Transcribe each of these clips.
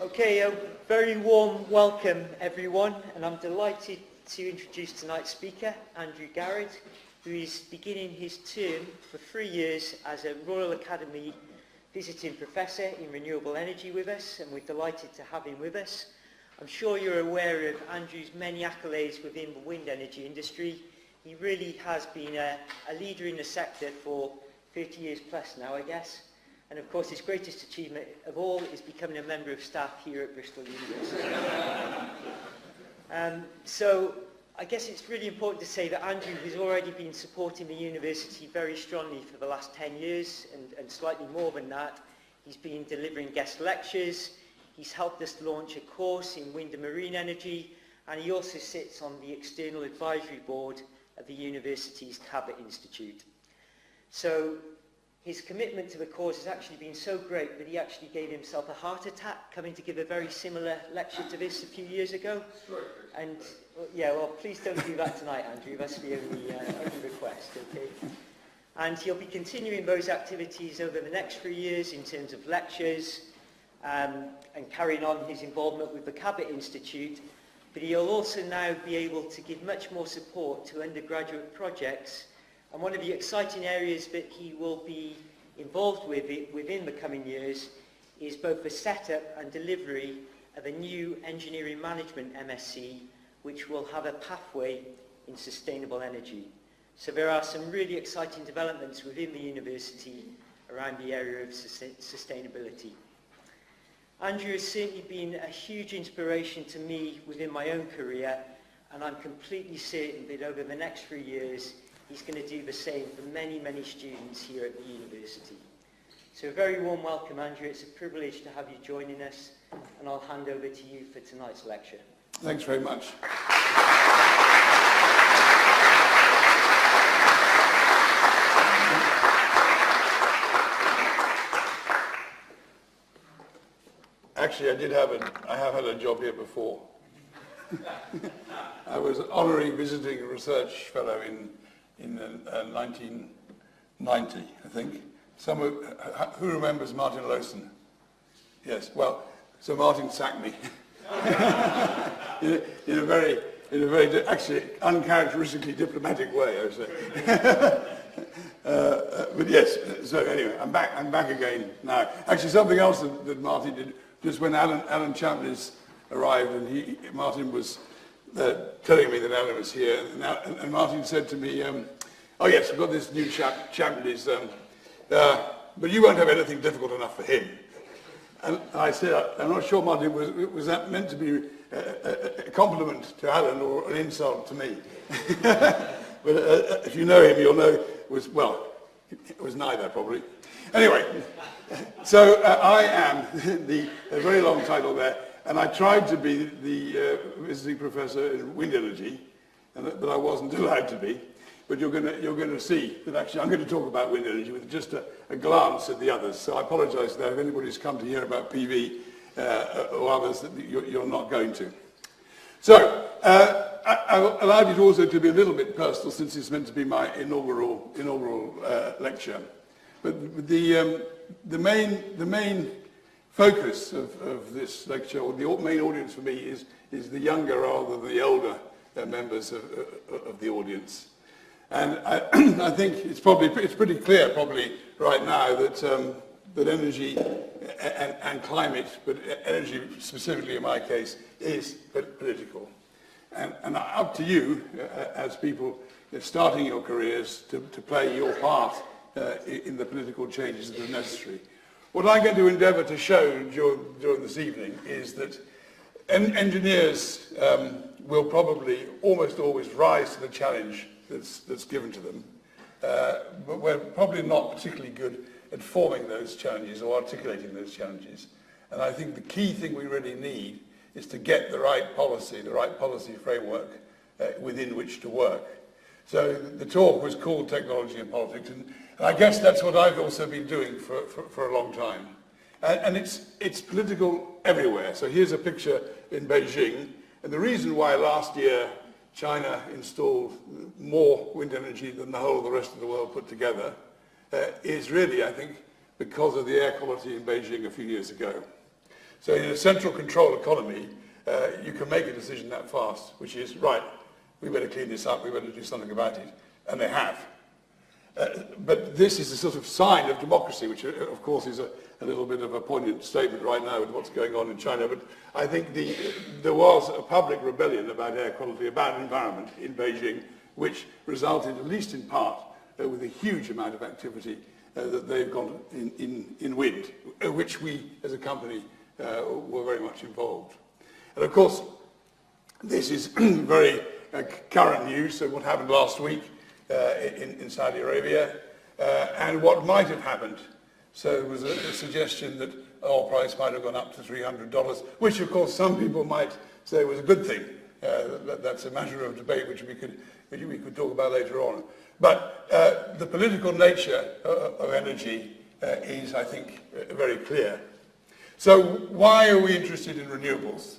Okay, a very warm welcome everyone, and I'm delighted to introduce tonight's speaker, Andrew Garrett, who is beginning his term for 3 years as a Royal Academy visiting professor in renewable energy with us, and we're delighted to have him with us. I'm sure you're aware of Andrew's many accolades within the wind energy industry. He really has been a leader in the sector for 30 years plus now, I guess. And of course, his greatest achievement of all is becoming a member of staff here at Bristol University. So I guess it's really important to say that Andrew has already been supporting the university very strongly for the last 10 years, and slightly more than that. He's been delivering guest lectures, he's helped us launch a course in wind and marine energy, and he also sits on the external advisory board of the university's Cabot Institute. So his commitment to the cause has actually been so great that he actually gave himself a heart attack coming to give a very similar lecture to this a few years ago. And yeah, well, please don't do that tonight, Andrew. That's the only request, okay? And he'll be continuing those activities over the next 3 years in terms of lectures and carrying on his involvement with the Cabot Institute. But he'll also now be able to give much more support to undergraduate projects. And one of the exciting areas that he will be involved with within the coming years is both the setup and delivery of a new engineering management MSc, which will have a pathway in sustainable energy. So there are some really exciting developments within the university around the area of sustainability. Andrew has certainly been a huge inspiration to me within my own career, and I'm completely certain that over the next 3 years, he's going to do the same for many, many students here at the university. So a very warm welcome, Andrew. It's a privilege to have you joining us, and I'll hand over to you for tonight's lecture. Thanks very much. Actually, I have had a job here before. I was honorary visiting research fellow in 1990, I think. Who remembers Martin Lowson? Yes, well, so Martin sacked me. in a very actually uncharacteristically diplomatic way, I would say. But yes, so anyway, I'm back again now. Actually, something else that Martin did, just when Alan Chambliss arrived, and Martin was telling me that Alan was here, and Martin said to me, oh yes, we've got this new chap, Chambliss, but you won't have anything difficult enough for him. And I said, I'm not sure, Martin, was that meant to be a compliment to Alan or an insult to me? But if you know him, you'll know it was neither, probably. Anyway, so I am a very long title there, and I tried to be the visiting professor in wind energy, but I wasn't allowed to be. But you're going to see that actually I'm going to talk about wind energy with just a glance at the others. So I apologise there if anybody's come to hear about PV or others that you're not going to. So I allowed it also to be a little bit personal, since it's meant to be my inaugural lecture. But the main focus of this lecture, or the main audience for me, is the younger rather than the older members of the audience. And I think it's pretty clear probably right now that energy and climate, but energy specifically in my case, is political. And up to you as people starting your careers to play your part in the political changes that are necessary. What I'm going to endeavour to show during this evening is that engineers will probably almost always rise to the challenge that's given to them, but we're probably not particularly good at forming those challenges or articulating those challenges. And I think the key thing we really need is to get the right policy framework within which to work. So the talk was called Technology and Politics, and I guess that's what I've also been doing for a long time. And it's political everywhere. So here's a picture in Beijing, and the reason why last year China installed more wind energy than the whole of the rest of the world put together is really, I think, because of the air quality in Beijing a few years ago. So in a central control economy, you can make a decision that fast, which is, right, we better clean this up, we better do something about it. And they have. But this is a sort of sign of democracy, which of course is a little bit of a poignant statement right now with what's going on in China. But I think there was a public rebellion about air quality, about environment in Beijing, which resulted, at least in part, with a huge amount of activity that they've got in wind, which we as a company were very much involved. And of course, this is very current news, so what happened last week in Saudi Arabia, and what might have happened. So there was a suggestion that oil price might have gone up to $300, which of course some people might say was a good thing. That's a matter of debate which we could talk about later on. But the political nature of energy is, I think, very clear. So why are we interested in renewables?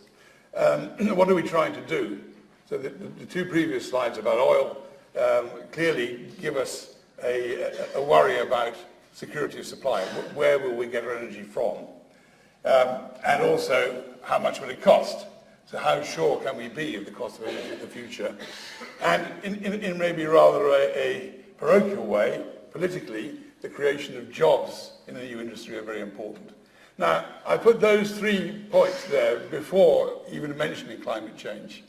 What are we trying to do? So the two previous slides about oil clearly give us a worry about security of supply. Where will we get our energy from? And also, how much will it cost? So how sure can we be of the cost of energy in the future? And in maybe rather a parochial way, politically, the creation of jobs in the new industry are very important. Now, I put those 3 points there before even mentioning climate change.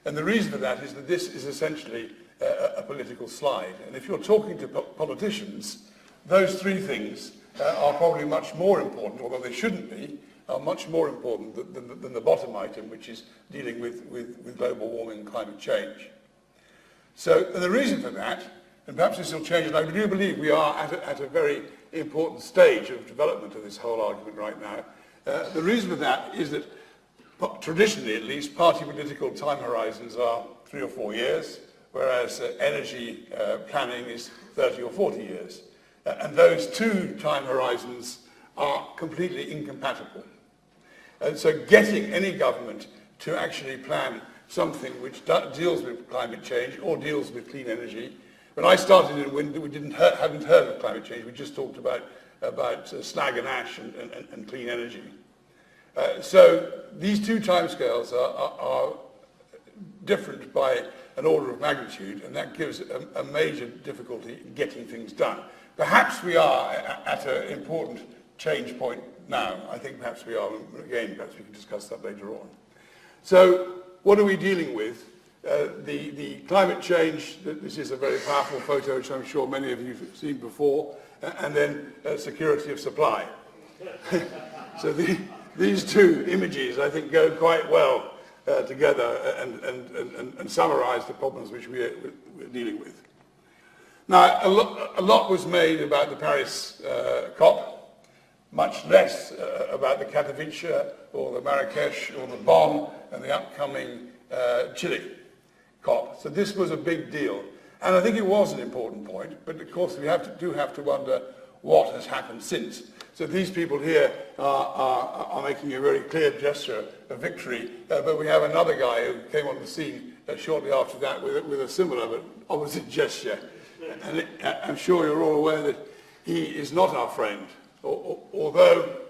And the reason for that is that this is essentially a political slide. And if you're talking to politicians, those 3 things are probably much more important, although they shouldn't be, are much more important than the bottom item, which is dealing with global warming and climate change. So and the reason for that, and perhaps this will change, and I do believe we are at a very important stage of development of this whole argument right now. The reason for that is that, traditionally at least, party political time horizons are 3 or 4 years, whereas energy planning is 30 or 40 years. And those 2 time horizons are completely incompatible. And so getting any government to actually plan something which deals with climate change or deals with clean energy. When I started in wind, we hadn't heard of climate change. We just talked about slag and ash and clean energy. So these 2 timescales are different by an order of magnitude, and that gives a major difficulty in getting things done. Perhaps we are at an important change point now. I think perhaps we are. Again, perhaps we can discuss that later on. So what are we dealing with? The climate change, this is a very powerful photo which I'm sure many of you have seen before, and then security of supply. So these 2 images, I think, go quite well together and summarize the problems which we're dealing with. Now, a lot was made about the Paris COP, much less about the Katowice or the Marrakesh or the Bonn and the upcoming Chile COP. So this was a big deal. And I think it was an important point, but of course we do have to wonder what has happened since. So these people here are making a very clear gesture of victory, but we have another guy who came on the scene shortly after that with a similar but opposite gesture. And I'm sure you're all aware that he is not our friend, although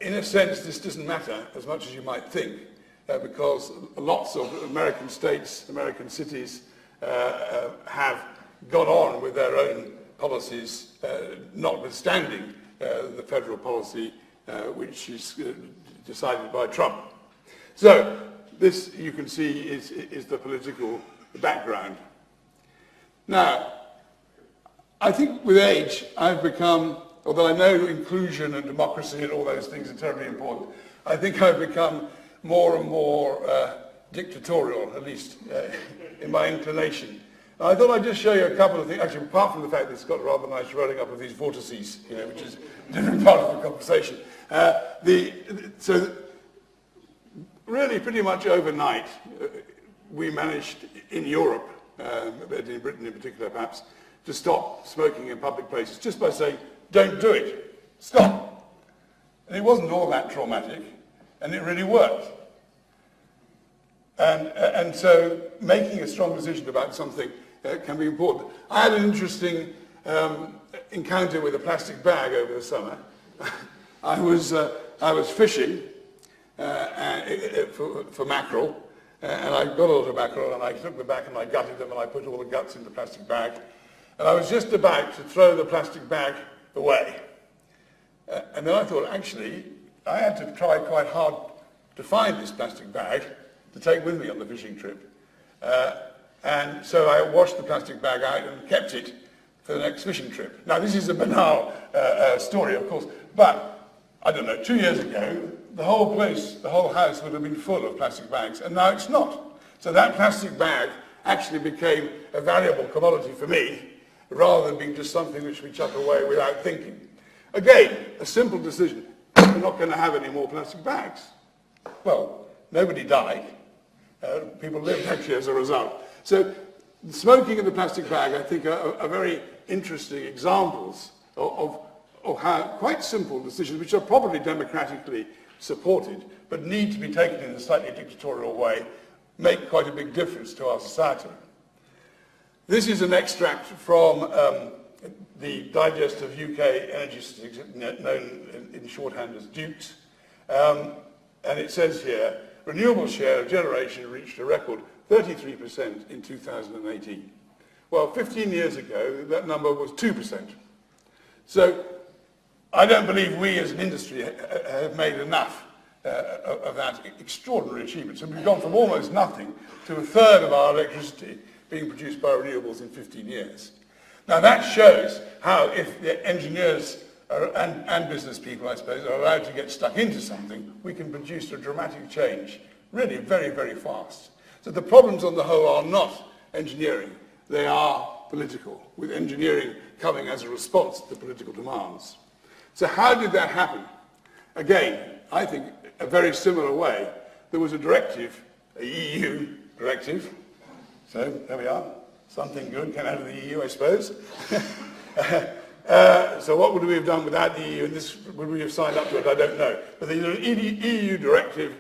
in a sense this doesn't matter as much as you might think, because lots of American states, American cities have gone on with their own policies, notwithstanding the federal policy which is decided by Trump. So this, you can see, is the political background. Now, I think with age, I've become, although I know inclusion and democracy and all those things are terribly important, I think I've become more and more dictatorial, at least in my inclination. I thought I'd just show you a couple of things, actually, apart from the fact that it's got a rather nice rolling up of these vortices, which is a different part of the conversation. So really, pretty much overnight, we managed in Europe, but in Britain in particular perhaps, to stop smoking in public places just by saying, don't do it, stop. And it wasn't all that traumatic, and it really worked. And so making a strong decision about something can be important. I had an interesting encounter with a plastic bag over the summer. I was fishing for mackerel. And I got a lot of mackerel, and I took them back and I gutted them, and I put all the guts in the plastic bag. And I was just about to throw the plastic bag away. And then I thought, actually, I had to try quite hard to find this plastic bag to take with me on the fishing trip. And so I washed the plastic bag out and kept it for the next fishing trip. Now, this is a banal story, of course, but, I don't know, 2 years ago, the whole place, the whole house would have been full of plastic bags, and now it's not. So that plastic bag actually became a valuable commodity for me, rather than being just something which we chuck away without thinking. Again, a simple decision. We're not going to have any more plastic bags. Well, nobody died. People lived actually as a result. So smoking in the plastic bag, I think, are very interesting examples of how quite simple decisions, which are probably democratically supported, but need to be taken in a slightly dictatorial way, make quite a big difference to our society. This is an extract from the digest of UK energy statistics, known in shorthand as Dukes. And it says here, renewable share of generation reached a record 33% in 2018. Well, 15 years ago, that number was 2%. So I don't believe we as an industry have made enough of that extraordinary achievement. So we've gone from almost nothing to a third of our electricity being produced by renewables in 15 years. Now that shows how, if the engineers and business people, I suppose, are allowed to get stuck into something, we can produce a dramatic change really very, very fast. So the problems on the whole are not engineering, they are political, with engineering coming as a response to the political demands. So how did that happen? Again, I think a very similar way. There was a directive, a EU directive, so there we are. Something good came out of the EU, I suppose. So what would we have done without the EU, and would we have signed up to it? I don't know. But the EU directive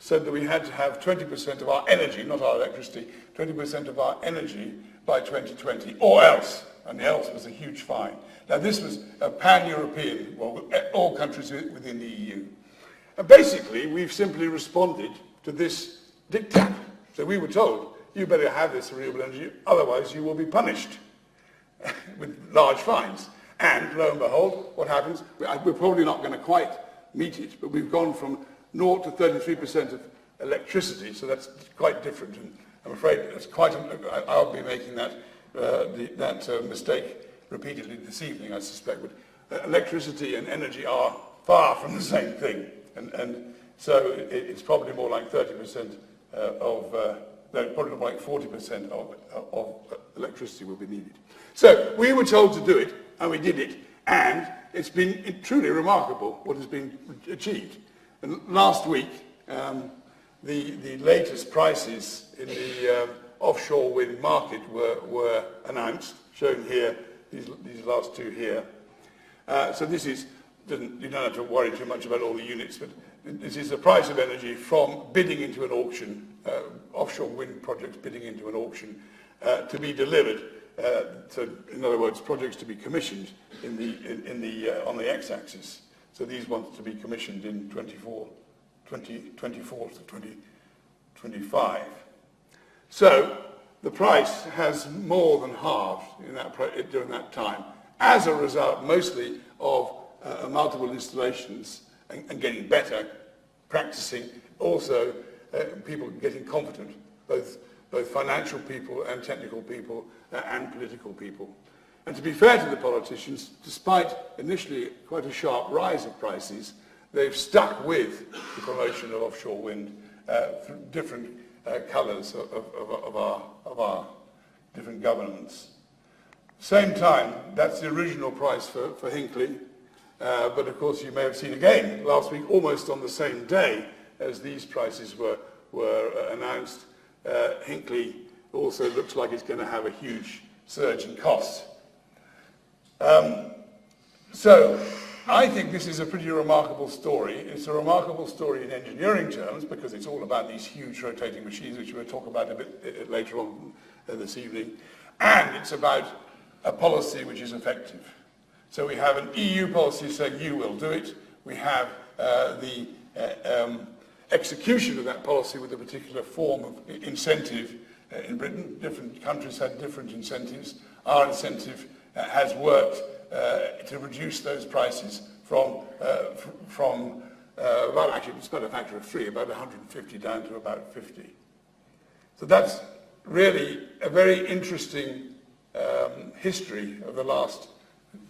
said that we had to have 20% of our energy, not our electricity, 20% of our energy by 2020, or else. And the else was a huge fine. Now this was a pan-European, well, all countries within the EU. And basically, we've simply responded to this diktat. So we were told, you better have this renewable energy, otherwise you will be punished with large fines. And lo and behold, what happens? We're probably not going to quite meet it, but we've gone from 0 to 33% of electricity, so that's quite different. And I'm afraid it's quite. I'll be making that mistake repeatedly this evening, I suspect. But electricity and energy are far from the same thing, and so it's probably more like 30% no, probably more like 40% of electricity will be needed. So we were told to do it, and we did it, and it's been truly remarkable what has been achieved. And last week, the latest prices in the offshore wind market were announced, shown here, these last two here. So this is, you don't have to worry too much about all the units, but this is the price of energy from bidding into an auction, offshore wind projects bidding into an auction, to be delivered. So in other words, projects to be commissioned on the x-axis. So these ones to be commissioned in 2024 to 2025. So the price has more than halved during that time, as a result mostly of multiple installations and getting better, practicing, also people getting confident, both financial people and technical people and political people. And to be fair to the politicians, despite initially quite a sharp rise of prices, they've stuck with the promotion of offshore wind through different colours of our different governments. Same time, that's the original price for Hinkley, but of course you may have seen again last week, almost on the same day as these prices were announced, Hinkley also looks like it's going to have a huge surge in costs. So I think this is a pretty remarkable story. It's a remarkable story in engineering terms because it's all about these huge rotating machines, which we'll talk about a bit later on this evening. And it's about a policy which is effective. So we have an EU policy saying you will do it. We have the execution of that policy with a particular form of incentive in Britain. Different countries had different incentives. Our incentive has worked to reduce those prices from about, actually it's about a factor of 3, about 150 down to about 50. So that's really a very interesting history of the last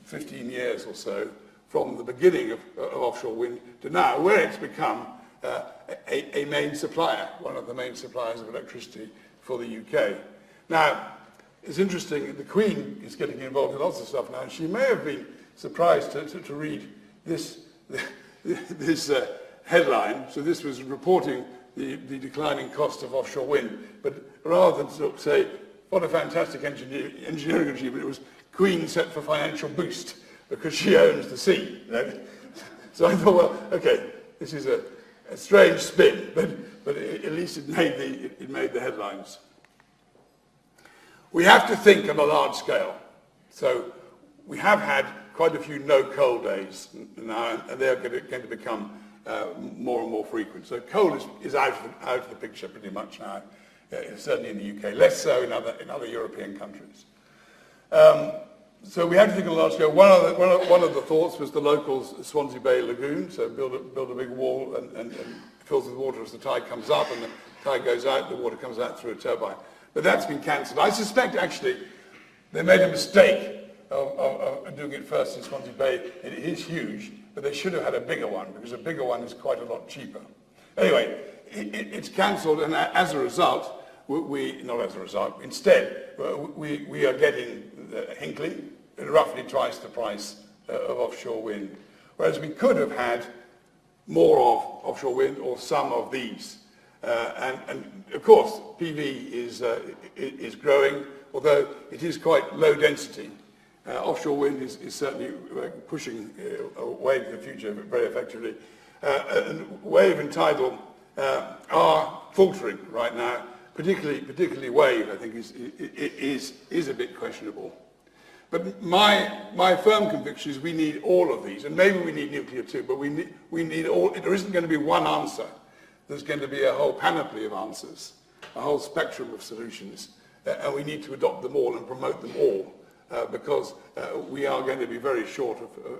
15 years or so, from the beginning of offshore wind to now, where it's become a main supplier, one of the main suppliers of electricity for the UK. Now, it's interesting, the Queen is getting involved in lots of stuff now, and she may have been surprised to read this headline. So this was reporting the declining cost of offshore wind, but rather than sort of say, what a fantastic engineering achievement, it was Queen set for financial boost, because she owns the sea. You know? So I thought, well, okay, this is a strange spin, but at least it made the headlines. We have to think on a large scale. So we have had quite a few no-coal days now, and they're going to become more and more frequent. So coal is out of the picture pretty much now, certainly in the UK, less so in other European countries. So we have to think on a large scale. One of the thoughts was the local Swansea Bay Lagoon, so build a big wall and fills with water as the tide comes up, and the tide goes out, the water comes out through a turbine. But that's been cancelled. I suspect, actually, they made a mistake of doing it first in Swansea Bay. It is huge, but they should have had a bigger one, because a bigger one is quite a lot cheaper. Anyway, it's cancelled, and as a result, instead, we are getting Hinkley at roughly twice the price of offshore wind, whereas we could have had more of offshore wind or some of these. And of course, PV is growing, although it is quite low density. Offshore wind is certainly pushing wave to the future very effectively. And wave and tidal are faltering right now. Particularly wave, I think, is a bit questionable. But my firm conviction is we need all of these, and maybe we need nuclear too, but we need all. There isn't going to be one answer. There's going to be a whole panoply of answers, a whole spectrum of solutions, and we need to adopt them all and promote them all, because we are going to be very short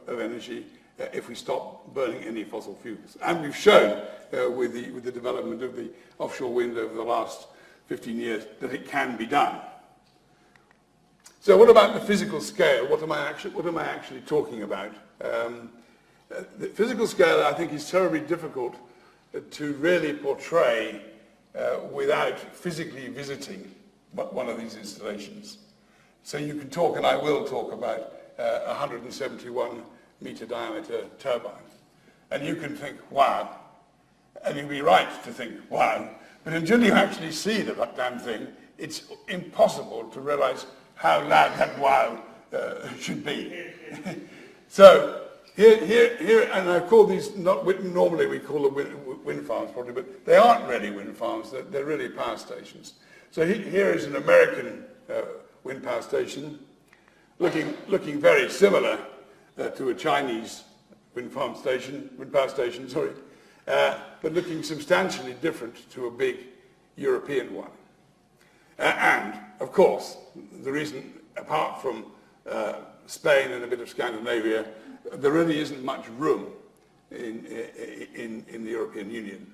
of energy if we stop burning any fossil fuels. And we've shown with the development of the offshore wind over the last 15 years that it can be done. So what about the physical scale? What am I actually talking about? The physical scale, I think, is terribly difficult to really portray without physically visiting one of these installations. So you can talk, and I will talk, about a 171 meter diameter turbine. And you can think, wow. And you'd be right to think, wow. But until you actually see the damn thing, it's impossible to realize how loud that wow should be. So here, and I call these, normally we call them wind farms probably, but they aren't really wind farms, they're really power stations. So here is an American wind power station, looking very similar to a Chinese wind power station, but looking substantially different to a big European one. And, of course, the reason, apart from Spain and a bit of Scandinavia, there really isn't much room in the European Union.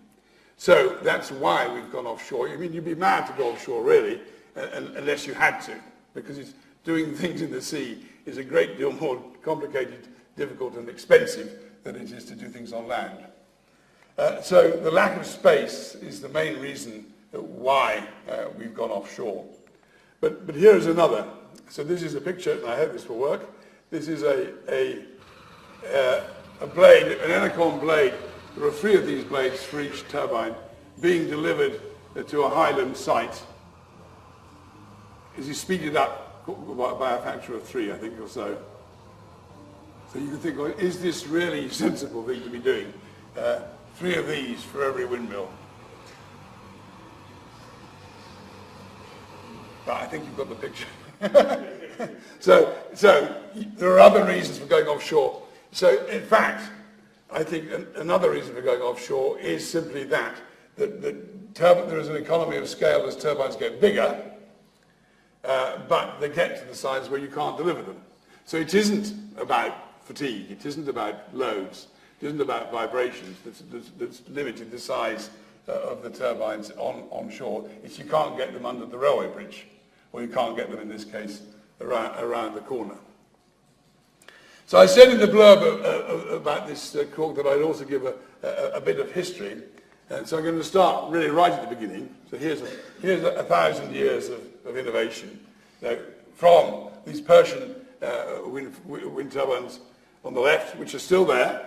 So that's why we've gone offshore. I mean, you'd be mad to go offshore, really, unless you had to, because doing things in the sea is a great deal more complicated, difficult, and expensive than it is to do things on land. So the lack of space is the main reason why we've gone offshore. But here's another. So this is a picture, and I hope this will work. This is a blade, an Enercon blade. There are 3 of these blades for each turbine being delivered to a Highland site. Is he speeded up by a factor of 3, I think, or so. So you can think, well, is this really a sensible thing to be doing? 3 of these for every windmill. But I think you've got the picture. So there are other reasons for going offshore. So in fact, I think another reason for going offshore is simply that there is an economy of scale as turbines get bigger, but they get to the size where you can't deliver them. So it isn't about fatigue, it isn't about loads, it isn't about vibrations that's limited the size of the turbines onshore. It's you can't get them under the railway bridge, or you can't get them, in this case, around the corner. So I said in the blurb about this talk that I'd also give a bit of history. So I'm going to start really right at the beginning. So here's 1,000 years of innovation. From these Persian wind turbines on the left, which are still there,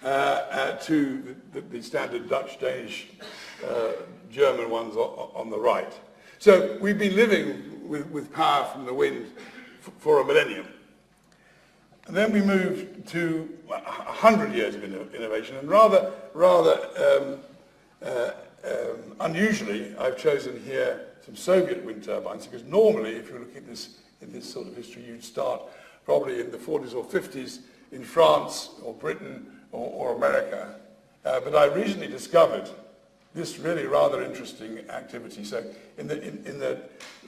to the standard Dutch, Danish, German ones on the right. So we've been living with power from the wind for a millennium. And then we moved to 100 years of innovation, and rather unusually, I've chosen here some Soviet wind turbines, because normally, if you look at this in this sort of history, you'd start probably in the 40s or 50s in France or Britain or America. But I recently discovered this really rather interesting activity. So in the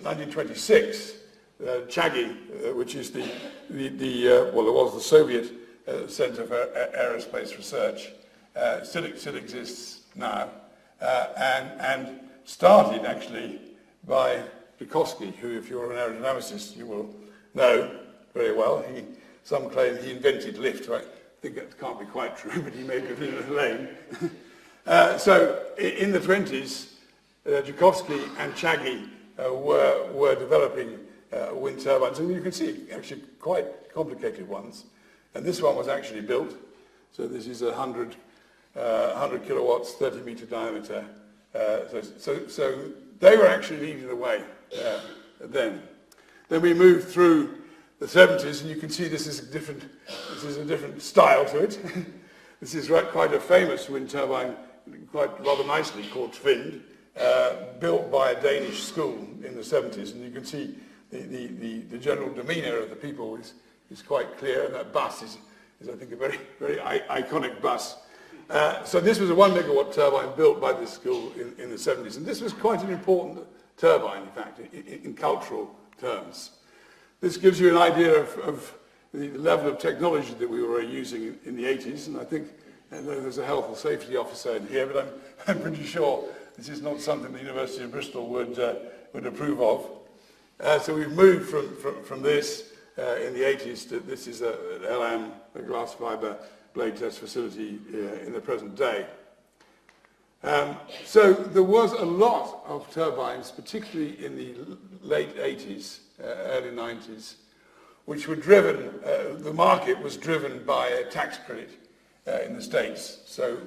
1926, Chagi, which is well, it was the Soviet Center for Aerospace Research, still exists now, and started actually by Tchaikovsky, who, if you're an aerodynamicist, you will know very well. Some claim he invented lift. I think that can't be quite true, but he made it in a lane. So in the 20s, Tchaikovsky and Chagi were developing wind turbines, and you can see actually quite complicated ones. And this one was actually built. So this is 100 kilowatts, 30-meter diameter. So they were actually leading the way then. Then we moved through the 70s, and you can see this is a different style to it. This is quite a famous wind turbine, rather nicely called Tvind, built by a Danish school in the 70s, and you can see the general demeanour of the people is quite clear, and that bus is I think a very, very iconic bus. So this was a 1 megawatt turbine built by this school in the 70s, and this was quite an important turbine, in fact, in cultural terms. This gives you an idea of the level of technology that we were using in the 80s, and I think there's a health and safety officer in here, but I'm pretty sure this is not something the University of Bristol would approve of. So we've moved from this in the 80s to this is an LM, a glass fibre blade test facility in the present day. So there was a lot of turbines, particularly in the late 80s, early 90s, which were driven, the market was driven by a tax credit in the States. So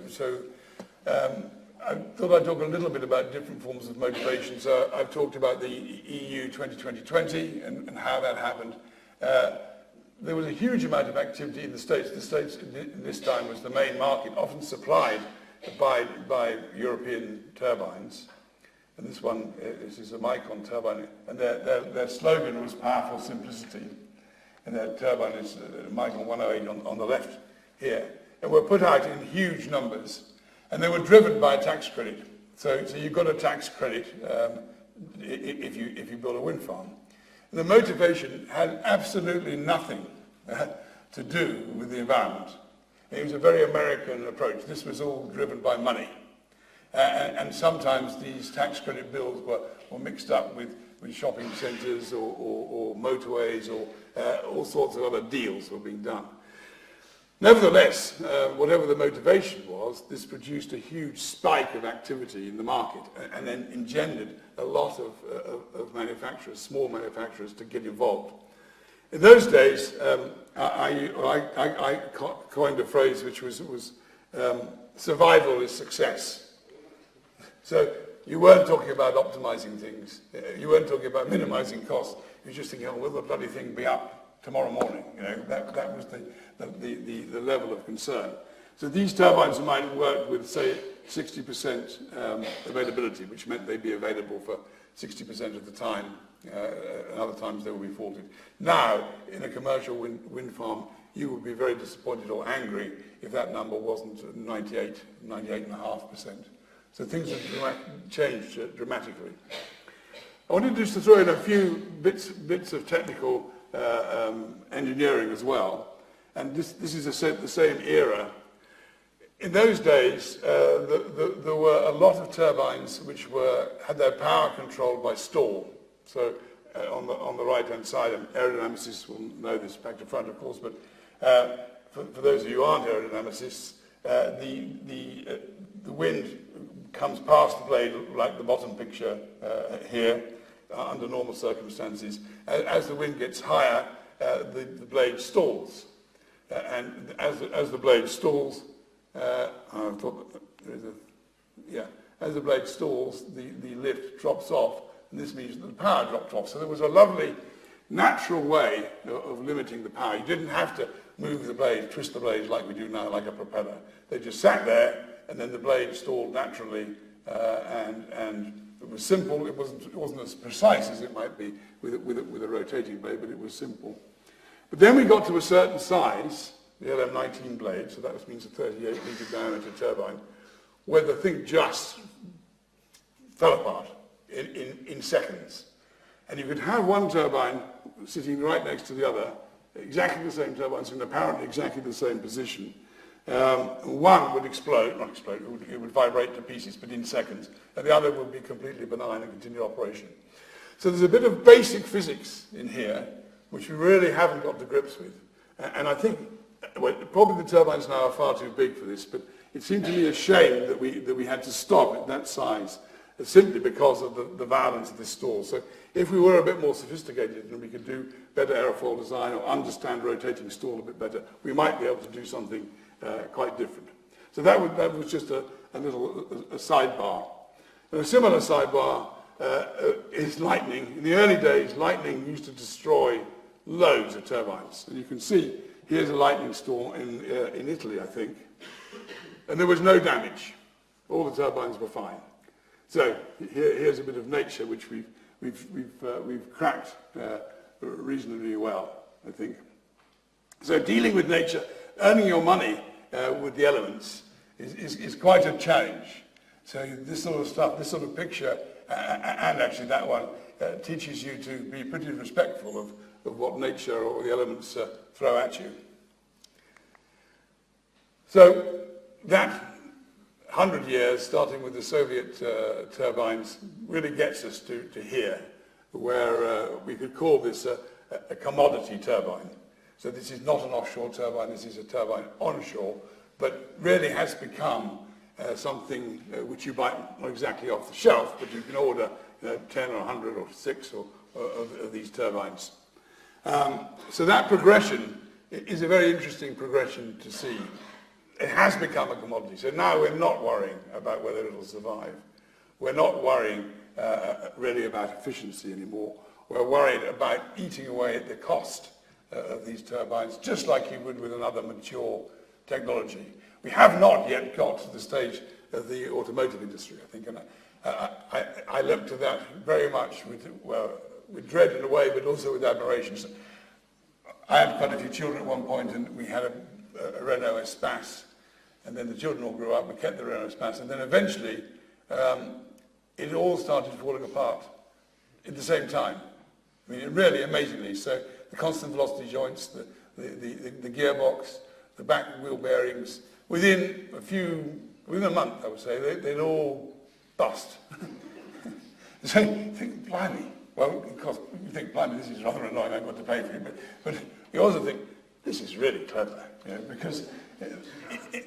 I thought I'd talk a little bit about different forms of motivation. So I've talked about the EU 2020 and how that happened. There was a huge amount of activity in the States. The States this time was the main market, often supplied by European turbines. And this one, this is a Micon turbine, and their slogan was powerful simplicity. And their turbine is Micon 108 on the left here. And were put out in huge numbers. And they were driven by a tax credit. So you got a tax credit if you build a wind farm. And the motivation had absolutely nothing to do with the environment. It was a very American approach. This was all driven by money. And sometimes these tax credit bills were mixed up with shopping centres or motorways or all sorts of other deals were being done. Nevertheless, whatever the motivation was, this produced a huge spike of activity in the market and then engendered a lot of manufacturers, small manufacturers, to get involved. In those days, I coined a phrase which was survival is success. So you weren't talking about optimizing things. You weren't talking about minimizing costs. You were just thinking, oh, will the bloody thing be up tomorrow morning? You know, that was the level of concern. So these turbines might have worked with, say, 60% availability, which meant they'd be available for 60% of the time, and other times they would be faulted. Now, in a commercial wind farm, you would be very disappointed or angry if that number wasn't 98.5%. So things have changed dramatically. I wanted just to throw in a few bits of technical engineering as well. And this is the same era. In those days, there were a lot of turbines which had their power controlled by stall. So on the right-hand side, and aerodynamicists will know this back to front, of course, but for those of you who aren't aerodynamicists, the wind comes past the blade, like the bottom picture here, under normal circumstances. As the wind gets higher, the blade stalls. And as the blade stalls, as the blade stalls, the lift drops off, and this means that the power dropped off. So there was a lovely, natural way of limiting the power. You didn't have to move the blade, twist the blades like we do now, like a propeller. They just sat there, and then the blade stalled naturally, and it was simple. It wasn't as precise as it might be with a rotating blade, but it was simple. But then we got to a certain size, the LM19 blade, so that means a 38-metre diameter turbine, where the thing just fell apart in seconds. And you could have one turbine sitting right next to the other, exactly the same turbines in apparently exactly the same position. One would explode, not explode, it would vibrate to pieces, but in seconds, and the other would be completely benign and continue operation. So there's a bit of basic physics in here, which we really haven't got to grips with. And I think, well, probably the turbines now are far too big for this, but it seemed to me a shame that we had to stop at that size, simply because of the violence of this stall. So if we were a bit more sophisticated and we could do better aerofoil design or understand rotating stall a bit better, we might be able to do something quite different. So that was just a little sidebar. And a similar sidebar is lightning. In the early days, lightning used to destroy loads of turbines. And you can see, here's a lightning storm in Italy, I think. And there was no damage. All the turbines were fine. So here's a bit of nature which we've cracked reasonably well, I think. So dealing with nature, earning your money with the elements is quite a challenge. So this sort of stuff, this sort of picture, and actually that one, teaches you to be pretty respectful of what nature or the elements throw at you. So that 100 years, starting with the Soviet turbines, really gets us to here, where we could call this a commodity turbine. So this is not an offshore turbine, this is a turbine onshore, but really has become something which you buy not exactly off the shelf, but you can order 10 or 100 or 6 of these turbines. So that progression is a very interesting progression to see. It has become a commodity, so now we're not worrying about whether it'll survive. We're not worrying really about efficiency anymore. We're worried about eating away at the cost of these turbines, just like you would with another mature technology. We have not yet got to the stage of the automotive industry, I think, and I look to that very much with dread in a way, but also with admiration. So I had quite a few children at one point, and we had a Renault Espace, and then the children all grew up, we kept the Renault Espace, and then eventually it all started falling apart at the same time. I mean, really amazingly. So the constant velocity joints, the gearbox, the back wheel bearings, within a month, I would say, they'd all bust. So you think, blimey. Well, of course, you think, blimey, this is rather annoying, I've got to pay for it, but you also think, this is really clever, because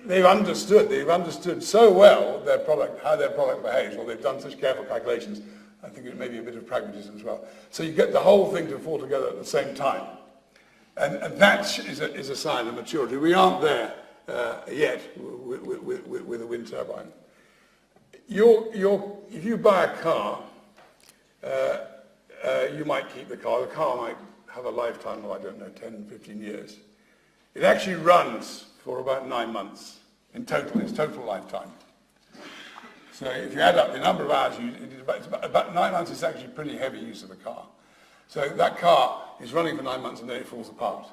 they've understood so well their product, how their product behaves, or they've done such careful calculations. I think it may be a bit of pragmatism as well. So you get the whole thing to fall together at the same time. And that is a sign of maturity. We aren't there yet with a wind turbine. If you buy a car, you might keep the car. The car might have a lifetime of, I don't know, 10, 15 years. It actually runs for about 9 months in total, its total lifetime. So if you add up the number of hours, it's about 9 months is actually pretty heavy use of the car. So that car is running for 9 months and then it falls apart.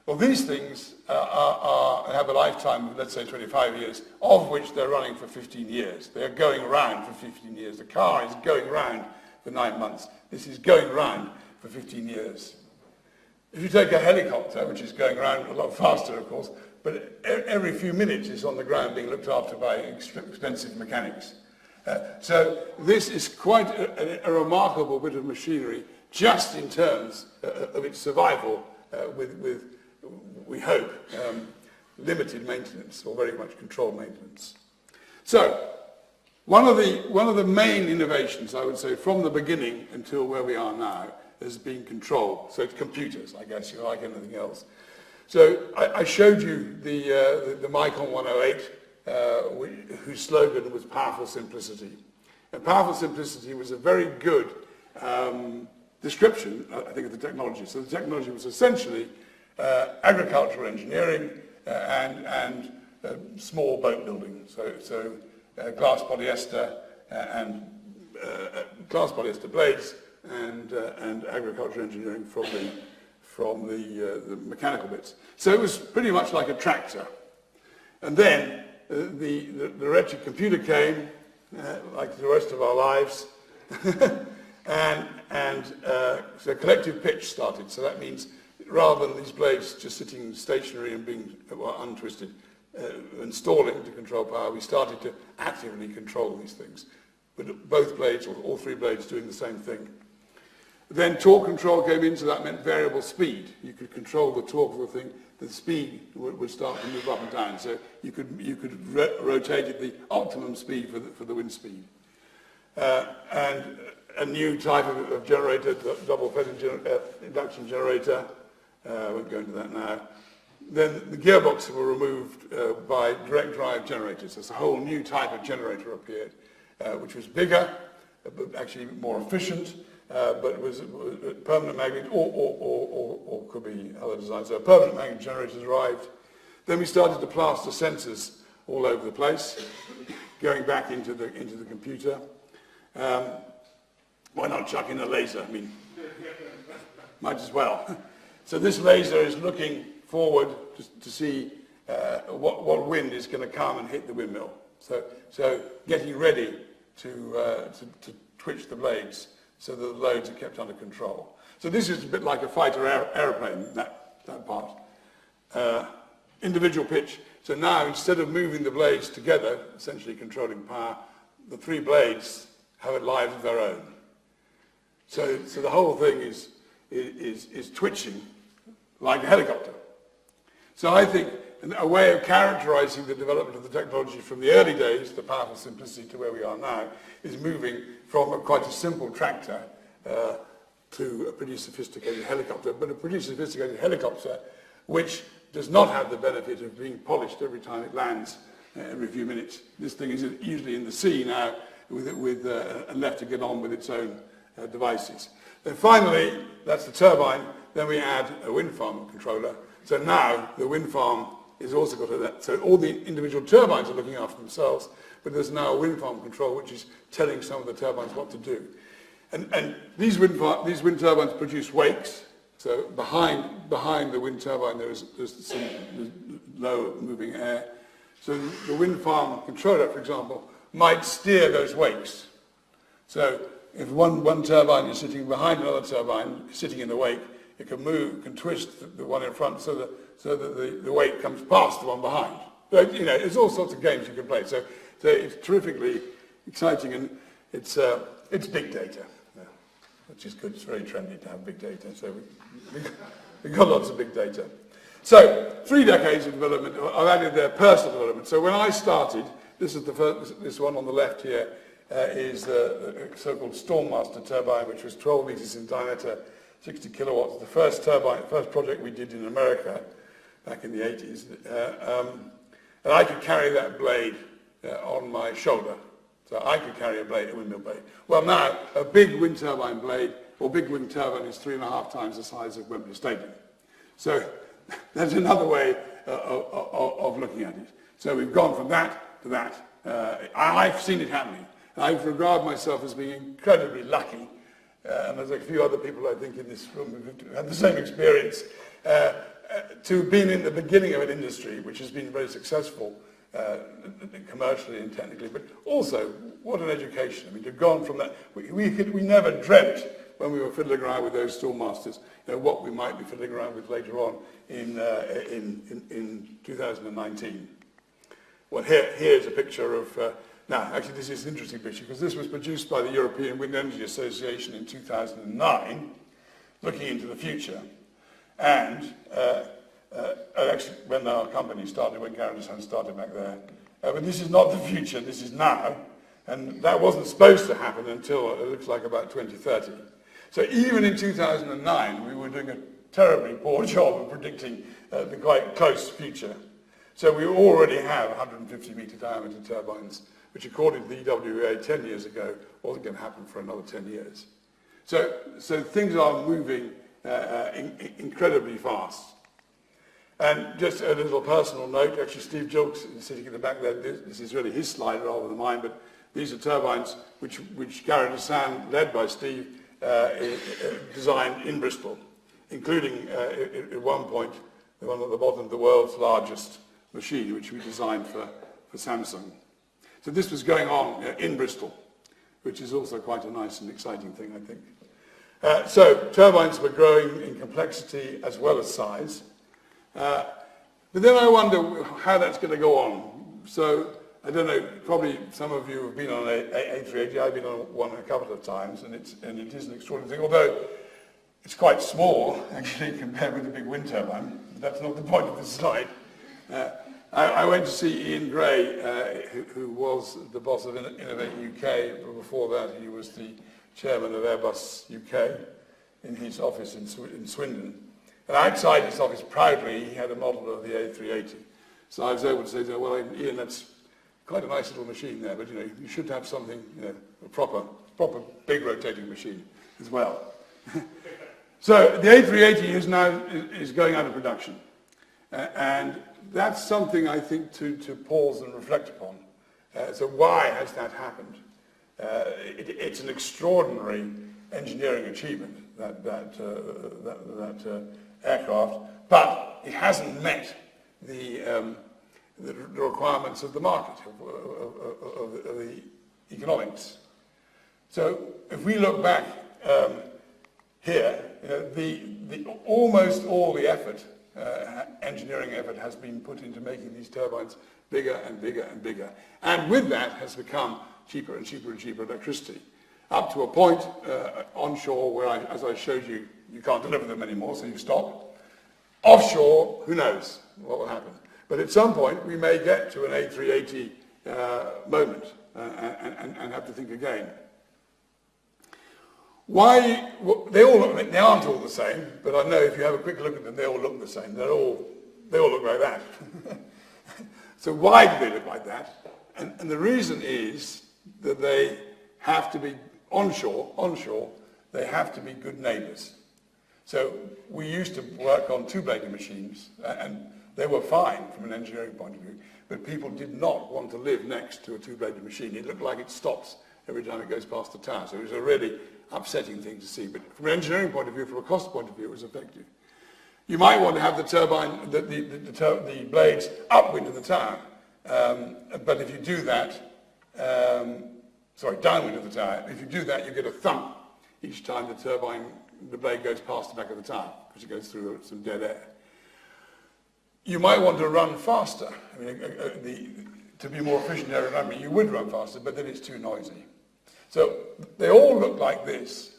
Well, these things have a lifetime of, let's say, 25 years, of which they're running for 15 years. They're going around for 15 years. The car is going around for 9 months. This is going around for 15 years. If you take a helicopter, which is going around a lot faster, of course, but every few minutes it's on the ground being looked after by expensive mechanics. So this is quite a remarkable bit of machinery, just in terms of its survival with we hope, limited maintenance or very much controlled maintenance. So, one of the main innovations, I would say, from the beginning until where we are now, has been control. So it's computers, I guess, like anything else. So I showed you the Micon 108, whose slogan was powerful simplicity. And powerful simplicity was a very good description, I think, of the technology. So the technology was essentially agricultural engineering and small boat building. So glass polyester and glass polyester blades and agricultural engineering from the mechanical bits. So it was pretty much like a tractor. And then the wretched computer came, like the rest of our lives, and so collective pitch started. So that means rather than these blades just sitting stationary and being untwisted and stalling to control power, we started to actively control these things. But both blades, or all three blades, doing the same thing. Then torque control came in, so that meant variable speed. You could control the torque of the thing. The speed would start to move up and down. So you could rotate at the optimum speed for the wind speed. And a new type of generator, double-phase induction generator. I won't go into that now. Then the gearboxes were removed by direct drive generators. There's a whole new type of generator appeared, which was bigger, but actually more efficient, but was permanent magnet or could be other designs. So permanent magnet generators arrived. Then we started to plaster sensors all over the place, going back into the computer. Why not chuck in a laser? I mean, might as well. So this laser is looking forward to see what wind is going to come and hit the windmill. So getting ready to twitch the blades so that the loads are kept under control. So this is a bit like a fighter aeroplane, that part. Individual pitch. So now, instead of moving the blades together, essentially controlling power, the three blades have lives of their own. So the whole thing is twitching like a helicopter. So I think a way of characterizing the development of the technology from the early days, the powerful simplicity, to where we are now, is moving from quite a simple tractor to a pretty sophisticated helicopter, but a pretty sophisticated helicopter which does not have the benefit of being polished every time it lands every few minutes. This thing is usually in the sea now and left to get on with its own devices. Then finally, that's the turbine. Then we add a wind farm controller. So now the wind farm is also got that. So all the individual turbines are looking after themselves, but there's now a wind farm control which is telling some of the turbines what to do. And these wind turbines produce wakes. So behind the wind turbine there's some low moving air. So the wind farm controller, for example, might steer those wakes. So if one turbine is sitting behind another turbine, sitting in the wake, it can move, can twist the one in front so that the wake comes past the one behind. So, there's all sorts of games you can play. So it's terrifically exciting, and it's big data, which is good. It's very trendy to have big data. So we've got lots of big data. So 3 decades of development. I've added their personal development. So when I started, this is the first. This one on the left here is the so-called Stormmaster turbine, which was 12 meters in diameter, 60 kilowatts. The first project we did in America back in the 80s. And I could carry that blade on my shoulder. So I could carry a windmill blade. Well, now, a big wind turbine blade, or big wind turbine, is 3.5 times the size of Wembley Stadium. So there's another way of looking at it. So we've gone from that to that. I've seen it happening. I regard myself as being incredibly lucky. And there's a few other people, I think, in this room who've had the same experience. to have been in the beginning of an industry which has been very successful commercially and technically, but also what an education. I mean, to have gone from that, we never dreamt when we were fiddling around with those Stormmasters, what we might be fiddling around with later on in 2019. Well, here's a picture of, now actually this is an interesting picture because this was produced by the European Wind Energy Association in 2009, looking into the future. And actually, when our company started, when Gareth and Son started back there, but this is not the future, this is now, and that wasn't supposed to happen until it looks like about 2030. So even in 2009, we were doing a terribly poor job of predicting the quite close future. So we already have 150-metre diameter turbines, which according to the EWA 10 years ago wasn't going to happen for another 10 years. So things are moving incredibly fast. And just a little personal note, actually Steve Jilks is sitting in the back there, this is really his slide rather than mine, but these are turbines which Gareth and Son, led by Steve, designed in Bristol, including at one point the one at the bottom, the world's largest machine, which we designed for Samsung. So this was going on in Bristol, which is also quite a nice and exciting thing, I think. So turbines were growing in complexity as well as size. But then I wonder how that's going to go on. So, I don't know, probably some of you have been on a A380, I've been on one a couple of times, and it is an extraordinary thing, although it's quite small, actually, compared with the big wind turbine. That's not the point of this slide. I went to see Ian Gray, who was the boss of Innovate UK, but before that he was the chairman of Airbus UK in his office in Swindon. And outside his office, proudly, he had a model of the A380. So I was able to say, well, Ian, that's quite a nice little machine there, but you should have something, a proper big rotating machine as well. So the A380 is going out of production. And that's something I think to pause and reflect upon. So why has that happened? It's an extraordinary engineering achievement, that aircraft, but it hasn't met the requirements of the market, of the economics. So if we look back here, almost all the effort, engineering effort, has been put into making these turbines bigger and bigger and bigger. And with that has become cheaper and cheaper and cheaper electricity, up to a point onshore where, as I showed you, you can't deliver them anymore, so you stop. Offshore, who knows what will happen. But at some point, we may get to an A380 moment and have to think again. Why? Well, they aren't all the same, but I know if you have a quick look at them, they all look the same. They all look like that. So why do they look like that? And the reason is that they have to be onshore, they have to be good neighbours. So we used to work on two-bladed machines, and they were fine from an engineering point of view, but people did not want to live next to a two-bladed machine. It looked like it stops every time it goes past the tower. So it was a really upsetting thing to see. But from an engineering point of view, from a cost point of view, it was effective. You might want to have the turbine, the blades upwind of the tower, but if you do that, downwind of the tower. If you do that, you get a thump each time the blade goes past the back of the tower, because it goes through some dead air. You might want to run faster. I mean, to be more efficient aerodynamically, you would run faster, but then it's too noisy. So they all look like this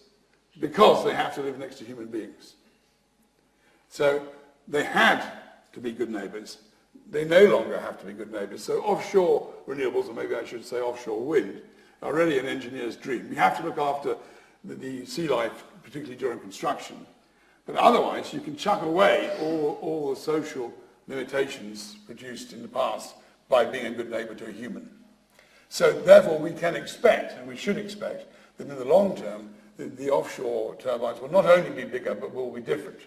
because they have to live next to human beings. So they had to be good neighbours. They no longer have to be good neighbours. So offshore renewables, or maybe I should say offshore wind, are really an engineer's dream. We have to look after the sea life, particularly during construction. But otherwise, you can chuck away all the social limitations produced in the past by being a good neighbour to a human. So therefore, we can expect, and we should expect, that in the long term, the offshore turbines will not only be bigger, but will be different.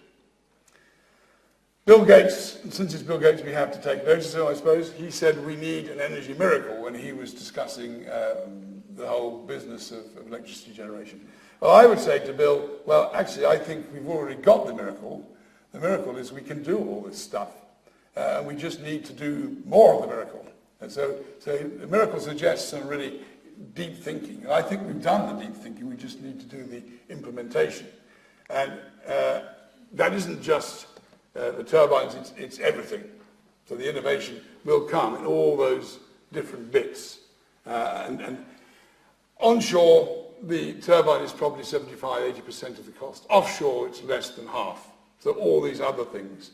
Bill Gates, and since it's Bill Gates we have to take notice of, I suppose, he said we need an energy miracle when he was discussing the whole business of electricity generation. Well, I would say to Bill, well, actually, I think we've already got the miracle. The miracle is we can do all this stuff. And we just need to do more of the miracle. And so the miracle suggests some really deep thinking. And I think we've done the deep thinking, we just need to do the implementation. And that isn't just the turbines, it's everything. So the innovation will come in all those different bits. And onshore, the turbine is probably 75–80% of the cost. Offshore, it's less than half. So all these other things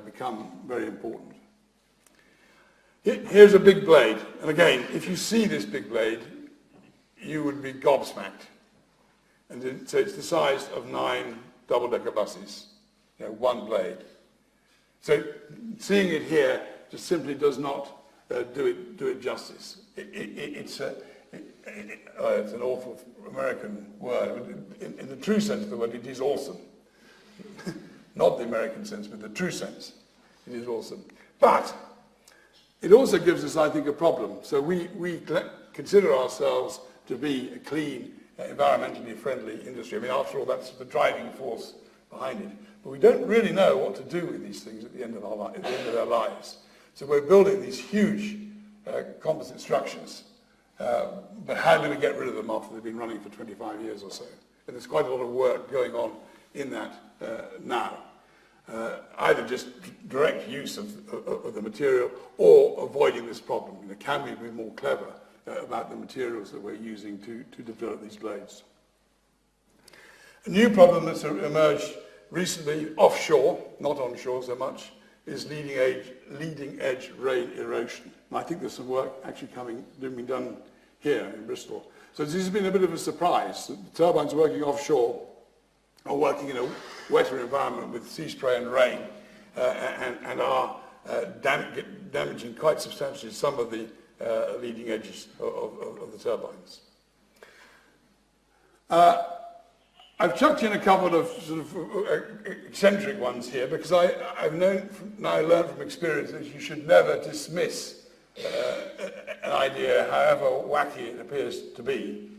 become very important. Here's a big blade. And again, if you see this big blade, you would be gobsmacked. And so it's the size of 9 double-decker buses, one blade. So seeing it here just simply does not do it justice. It's an awful American word. In the true sense of the word, it is awesome. Not the American sense, but the true sense. It is awesome. But it also gives us, I think, a problem. So we consider ourselves to be a clean, environmentally friendly industry. I mean, after all, that's the driving force behind it. But we don't really know what to do with these things at the end of our lives. So we're building these huge composite structures. But how do we get rid of them after they've been running for 25 years or so? And there's quite a lot of work going on in that now. Either just direct use of the material or avoiding this problem. Can we be more clever about the materials that we're using to develop these blades? A new problem that's emerged recently, offshore, not onshore so much, is leading edge rain erosion. And I think there's some work actually being done here in Bristol. So this has been a bit of a surprise. The turbines working offshore are working in a wetter environment with sea spray and rain and are damaging quite substantially some of the leading edges of the turbines. I've chucked in a couple of sort of eccentric ones here because I've learned from experience that you should never dismiss an idea, however wacky it appears to be.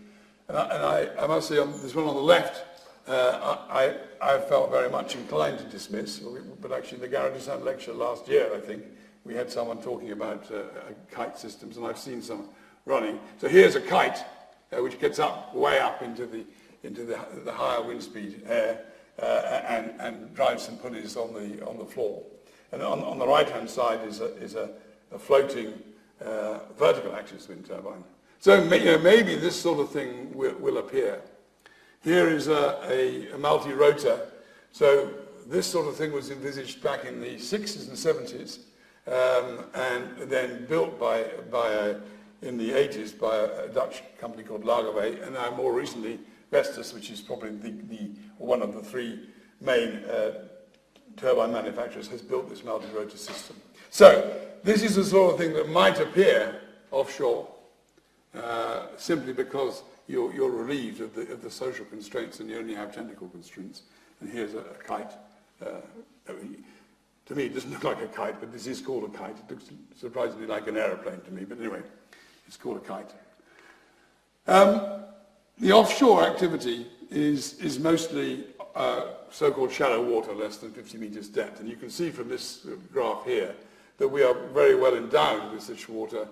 And I must say, this one on the left, I felt very much inclined to dismiss, but actually the Garrett Descent lecture last year, I think, we had someone talking about kite systems, and I've seen some running. So here's a kite which gets way up into the higher wind speed air and drives some pulleys on the floor. And on the right-hand side is a floating vertical axis wind turbine. So maybe this sort of thing will appear. Here is a multi-rotor. So this sort of thing was envisaged back in the 60s and 70s, and then built in the 80s by a Dutch company called Lagerwey, and now more recently Vestas, which is probably one of the three main turbine manufacturers, has built this multi-rotor system. So this is the sort of thing that might appear offshore, simply because you're relieved of the social constraints and you only have technical constraints. And here's a kite. To me, it doesn't look like a kite, but this is called a kite. It looks surprisingly like an aeroplane to me, but anyway, it's called a kite. The offshore activity is mostly so-called shallow water, less than 50 meters depth. And you can see from this graph here that we are very well endowed with such water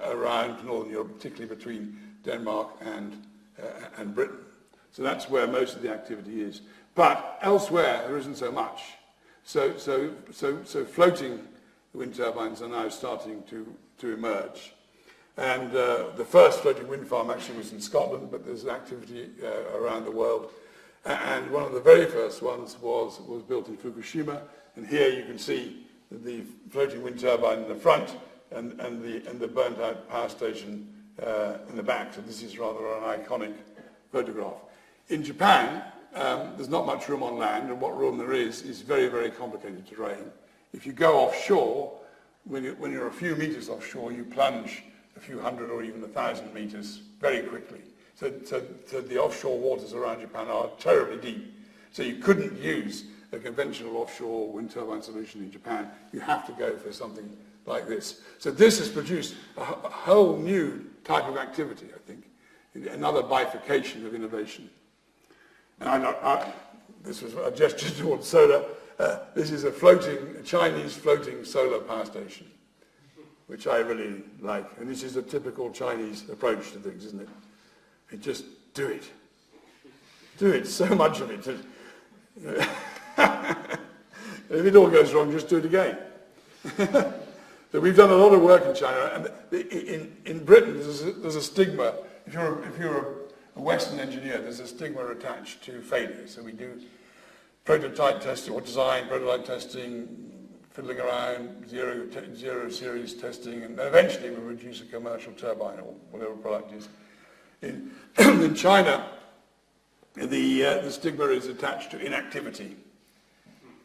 around Northern Europe, particularly between Denmark and Britain. So that's where most of the activity is. But elsewhere, there isn't so much. So floating wind turbines are now starting to emerge. And the first floating wind farm actually was in Scotland, but there's activity around the world. And one of the very first ones was built in Fukushima. And here you can see the floating wind turbine in the front and the burnt-out power station in the back. So this is rather an iconic photograph. In Japan, there's not much room on land, and what room there is very, very complicated terrain. If you go offshore, when you're a few meters offshore, you plunge a few hundred or even 1,000 meters very quickly. So the offshore waters around Japan are terribly deep. So you couldn't use a conventional offshore wind turbine solution in Japan. You have to go for something like this. So this has produced a whole new type of activity, I think, another bifurcation of innovation. And this was a gesture towards solar. this is a Chinese floating solar power station, which I really like. And this is a typical Chinese approach to things, isn't it? You just do it. Do it, so much of it. If it all goes wrong, just do it again. So we've done a lot of work in China, and in Britain there's a stigma. If you're a Western engineer, there's a stigma attached to failure. So we do prototype testing or design, prototype testing, fiddling around, zero series testing, and eventually we produce a commercial turbine or whatever product is. In China, the stigma is attached to inactivity.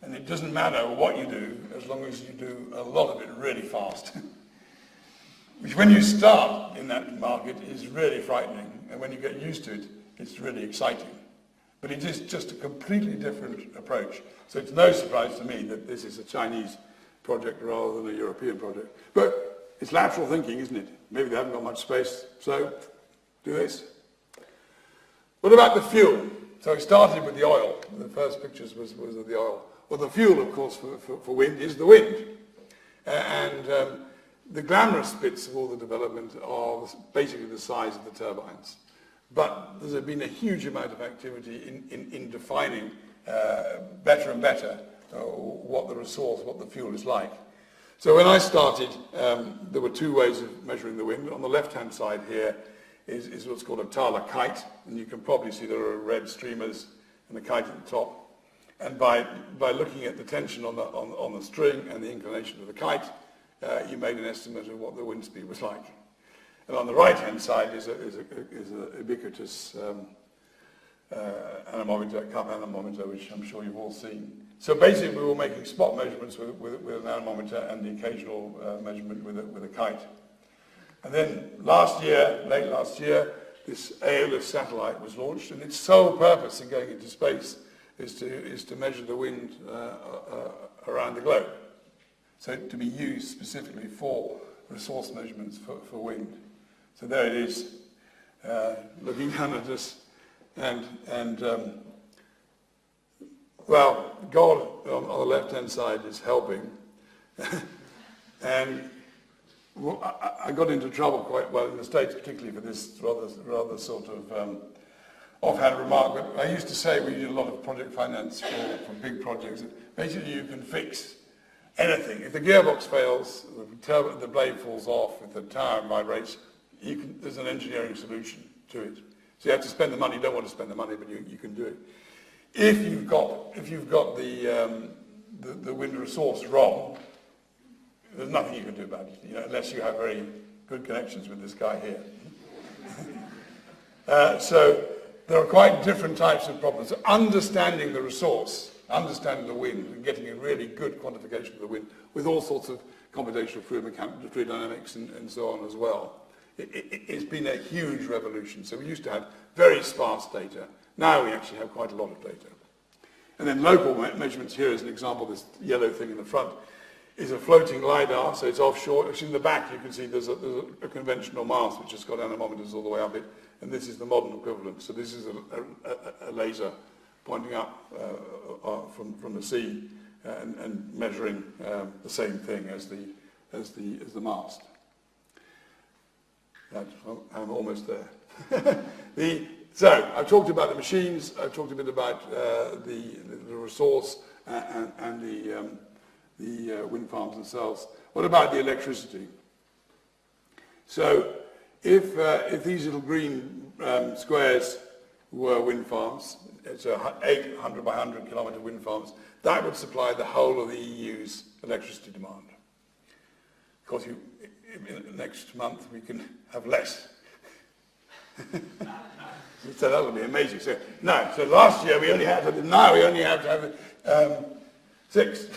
And it doesn't matter what you do, as long as you do a lot of it really fast. Which when you start in that market is really frightening, and when you get used to it, it's really exciting. But it is just a completely different approach. So it's no surprise to me that this is a Chinese project rather than a European project. But it's lateral thinking, isn't it? Maybe they haven't got much space, so do this. What about the fuel? So it started with the oil. The first pictures was of the oil. Well, the fuel, of course, for wind is the wind. The glamorous bits of all the development are basically the size of the turbines. But there's been a huge amount of activity in defining better and better what the resource, what the fuel is like. So when I started, there were two ways of measuring the wind. On the left-hand side here is what's called a Thaler kite, and you can probably see there are red streamers and the kite at the top. And by looking at the tension on the string and the inclination of the kite, you made an estimate of what the wind speed was like. And on the right-hand side is a ubiquitous anemometer, cup anemometer, which I'm sure you've all seen. So basically, we were making spot measurements with an anemometer and the occasional measurement with a kite. And then late last year, this Aeolus satellite was launched, and its sole purpose in going into space is to measure the wind around the globe. So to be used specifically for resource measurements for wind. So there it is, looking down at us, and well, God on the left-hand side is helping, and I got into trouble quite well in the States, particularly for this rather sort of offhand remark. But I used to say we did a lot of project finance for big projects. Basically, you can fix anything. If the gearbox fails, the blade falls off, if the tower vibrates, there's an engineering solution to it. So you have to spend the money. You don't want to spend the money, but you can do it. If you've got the wind resource wrong, there's nothing you can do about it, unless you have very good connections with this guy here. So there are quite different types of problems. Understanding the resource, understanding the wind, and getting a really good quantification of the wind with all sorts of computational fluid dynamics and so on as well. It's been a huge revolution. So we used to have very sparse data. Now we actually have quite a lot of data. And then local measurements here as an example, this yellow thing in the front is a floating LiDAR, so it's offshore. Actually in the back you can see there's a conventional mast which has got anemometers all the way up it, and this is the modern equivalent. So this is a laser pointing up from the sea and measuring the same thing as the mast. I'm almost there. So I've talked about the machines. I've talked a bit about the resource and the wind farms themselves. What about the electricity? So if these little green squares were wind farms, so 800 by 100 kilometre wind farms, that would supply the whole of the EU's electricity demand. Of course, next month we can have less. So that would be amazing. So last year we only had to, now we only have to have 6.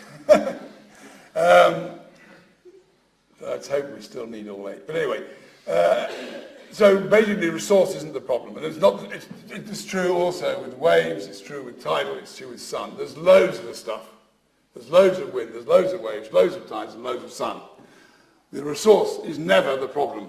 Let's hope we still need all 8. But anyway, so basically resource isn't the problem. And it's true also with waves, it's true with tidal, it's true with sun. There's loads of the stuff. There's loads of wind, there's loads of waves, loads of tides and loads of sun. The resource is never the problem.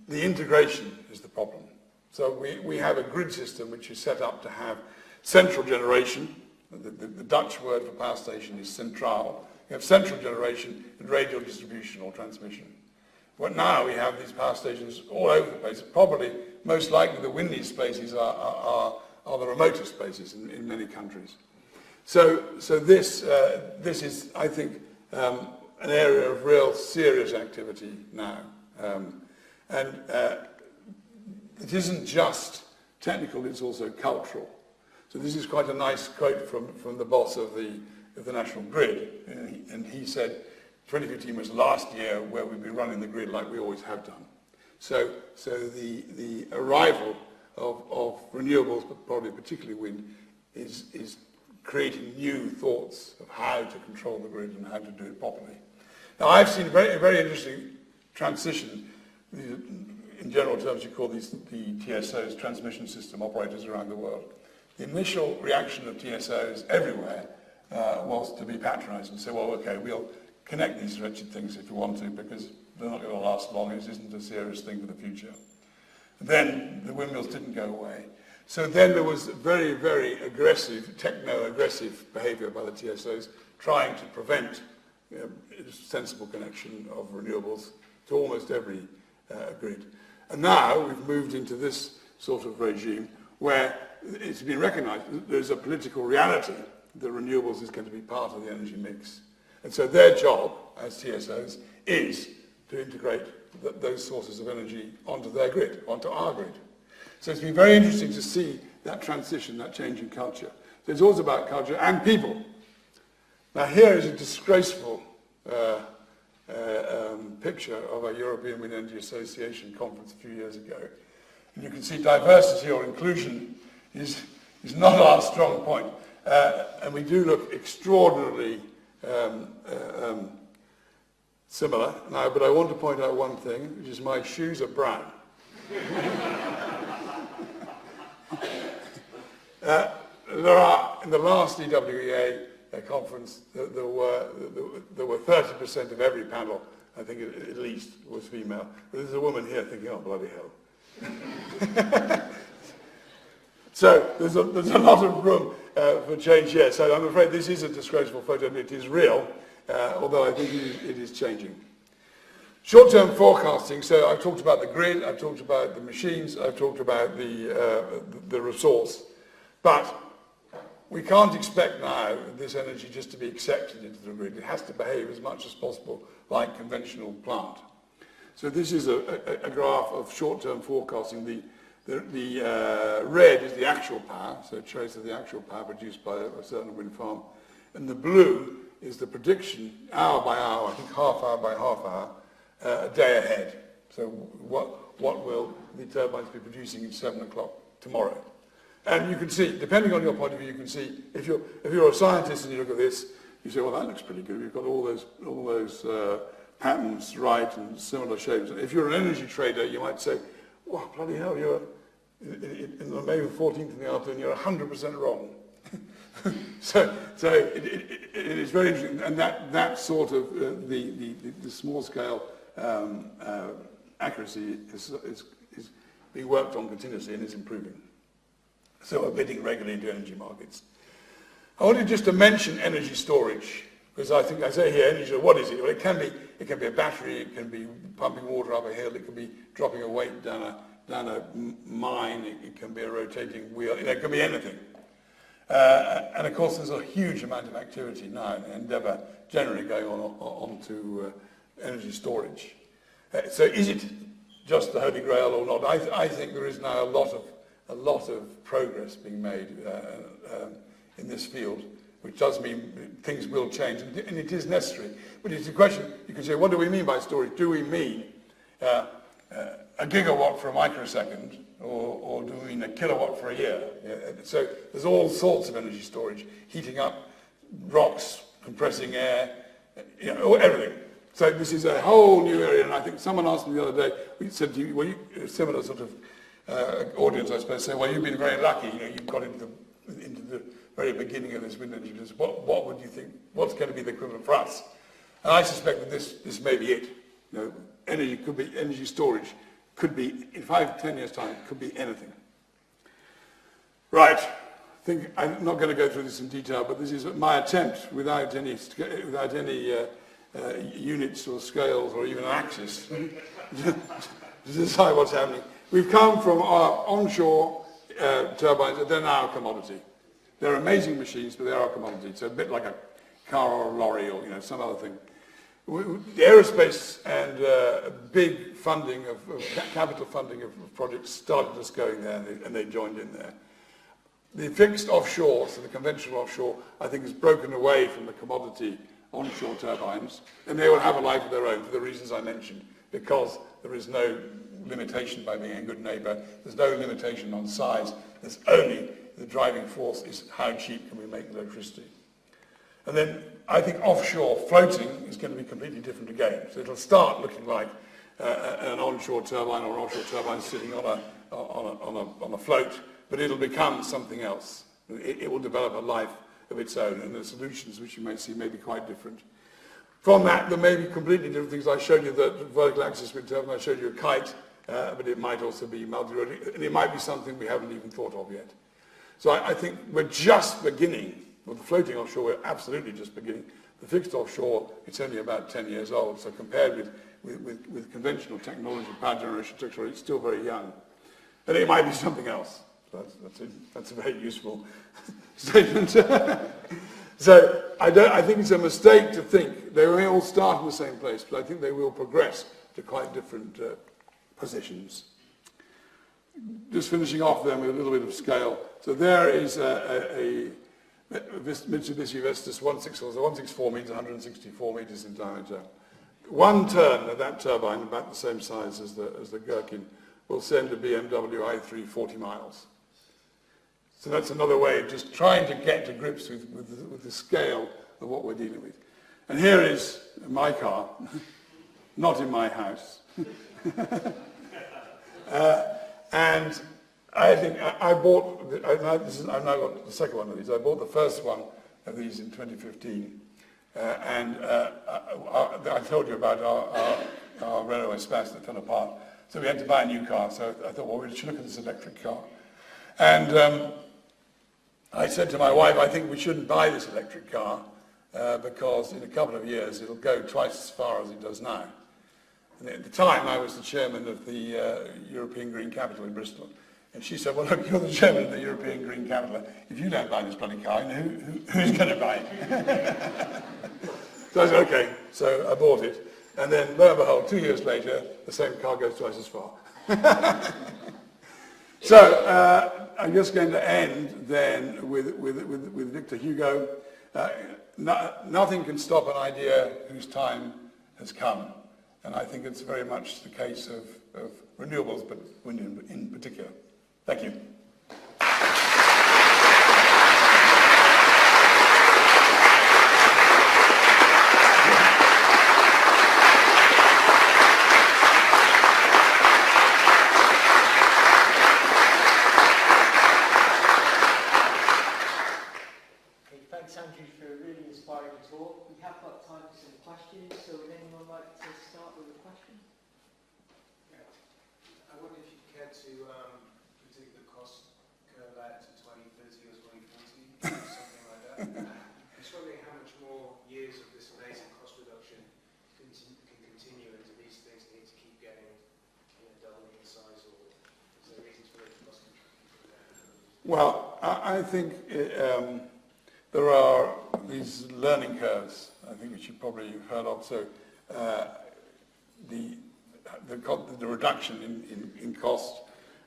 The integration is the problem. So we have a grid system which is set up to have central generation, The Dutch word for power station is centraal. You have central generation and radial distribution or transmission. But now we have these power stations all over the place. Probably, most likely, the windiest places are the remotest places in many countries. So this is, I think, an area of real serious activity now. And it isn't just technical, it's also cultural. So this is quite a nice quote from the boss of the National Grid. And he said, 2015 was last year where we've been running the grid like we always have done. So the arrival of renewables, but probably particularly wind, is creating new thoughts of how to control the grid and how to do it properly. Now I've seen a very interesting transition. In general terms, you call these the TSOs, transmission system operators around the world. The initial reaction of TSOs everywhere was to be patronized and say, well, okay, we'll connect these wretched things if you want to, because they're not going to last long, and it isn't a serious thing for the future. Then the windmills didn't go away. So then there was very, very aggressive, techno-aggressive behavior by the TSOs trying to prevent sensible connection of renewables to almost every grid. And now we've moved into this sort of regime where it's been recognized that there's a political reality that renewables is going to be part of the energy mix. And so their job as TSOs is to integrate those sources of energy onto their grid, onto our grid. So it's been very interesting to see that transition, that change in culture. So it's always about culture and people. Now here is a disgraceful picture of a European Wind Energy Association conference a few years ago. And you can see diversity or inclusion is not our strong point. And we do look extraordinarily similar now, but I want to point out one thing, which is my shoes are brown. There are, in the last EWEA conference, there were 30% of every panel, I think at least, was female. But there's a woman here thinking, oh, bloody hell. So there's a lot of room for change here. So I'm afraid this is a disgraceful photo, and it is real, although I think it is changing. Short-term forecasting, so I've talked about the grid, I've talked about the machines, I've talked about the resource. But we can't expect now this energy just to be accepted into the grid. It has to behave as much as possible like conventional plant. So this is a graph of short-term forecasting. The red is the actual power, so it shows the actual power produced by a certain wind farm. And the blue is the prediction, hour by hour, I think half hour by half hour, a day ahead. So what will the turbines be producing at 7 o'clock tomorrow? And you can see, depending on your point of view, you can see, if you're a scientist and you look at this, you say, well, that looks pretty good. We've got all those patterns right and similar shapes. If you're an energy trader, you might say, wow, bloody hell, you're in the May 14th in the afternoon, you're 100% wrong. so it is very interesting, and that sort of the small scale accuracy is being worked on continuously and is improving. So we're bidding regularly into energy markets. I wanted just to mention energy storage, because I think I say here, energy, what is it? Well, it can be a battery, it can be pumping water up a hill, it can be dropping a weight down a mine, it can be a rotating wheel, it can be anything. And of course there's a huge amount of activity now, endeavour generally going on to energy storage. So is it just the Holy Grail or not? I think there is now a lot of progress being made in this field, which does mean things will change, and it is necessary. But it's a question, you can say, what do we mean by storage? Do we mean a gigawatt for a microsecond, or do we mean a kilowatt for a year? So there's all sorts of energy storage, heating up rocks, compressing air, everything. So this is a whole new area, and I think someone asked me the other day, we said to you, a similar sort of audience, I suppose, say, well, you've been very lucky, you've got into the very beginning of this wind energy business. What would you think, what's going to be the equivalent for us? And I suspect that this may be it. Energy storage could be, in 5-10 years' time, could be anything. Right, I'm not going to go through this in detail, but this is my attempt, without any units or scales or even an axis, to decide what's happening. We've come from our onshore turbines, they're now a commodity. They're amazing machines, but they are a commodity. It's a bit like a car or a lorry or some other thing. The aerospace and big funding capital funding of projects started us going there, and they joined in there. The fixed offshore, so the conventional offshore, I think has broken away from the commodity onshore turbines, and they will have a life of their own for the reasons I mentioned, because there is no limitation by being a good neighbour, there's no limitation on size, there's only the driving force is how cheap can we make electricity. And then I think offshore floating is going to be completely different again. So it'll start looking like an onshore turbine or an offshore turbine sitting on a float, but it'll become something else. It will develop a life of its own, and the solutions which you may see may be quite different. From that, there may be completely different things. I showed you the vertical axis wind turbine, I showed you a kite, but it might also be multi-rotary, and it might be something we haven't even thought of yet. So I think we're just beginning. Well, the floating offshore, we're absolutely just beginning. The fixed offshore, it's only about 10 years old, so compared with conventional technology, power generation technology, it's still very young. And it might be something else. That's a very useful statement. So I think it's a mistake to think they may all start in the same place, but I think they will progress to quite different positions. Just finishing off then with a little bit of scale. So there is a Mitsubishi Vestas 164. So 164 means 164 meters in diameter. One turn of that turbine, about the same size as the Gherkin, will send a BMW i3 40 miles. So that's another way of just trying to get to grips with the scale of what we're dealing with. And here is my car, not in my house. And I think I've now got the second one of these. I bought the first one of these in 2015. And I told you about our Renault Espace that fell apart. So we had to buy a new car. So I thought, well, we should look at this electric car. And I said to my wife, I think we shouldn't buy this electric car because in a couple of years it'll go twice as far as it does now. And at the time, I was the chairman of the European Green Capital in Bristol. And she said, well, look, you're the chairman of the European Green Capital. If you don't buy this bloody car, who's going to buy it? So I said, okay. So I bought it. And then, lo and behold, 2 years later, the same car goes twice as far. So I'm just going to end then with Victor Hugo. Nothing can stop an idea whose time has come. And I think it's very much the case of renewables, but wind in particular. Thank you. Thanks, Andrew, for a really inspiring talk. We have got time for some questions, so would anyone like to start with a question? Yeah. I wonder if you'd care to predict the cost curve out to 2030 or 2040, something like that. I'm just wondering how much more years of this amazing cost reduction can continue, and do these things need to keep getting doubling in size, or is there reasons for it to cost? Well, I think there are these learning curves, I think, which you've probably heard of. So the reduction in cost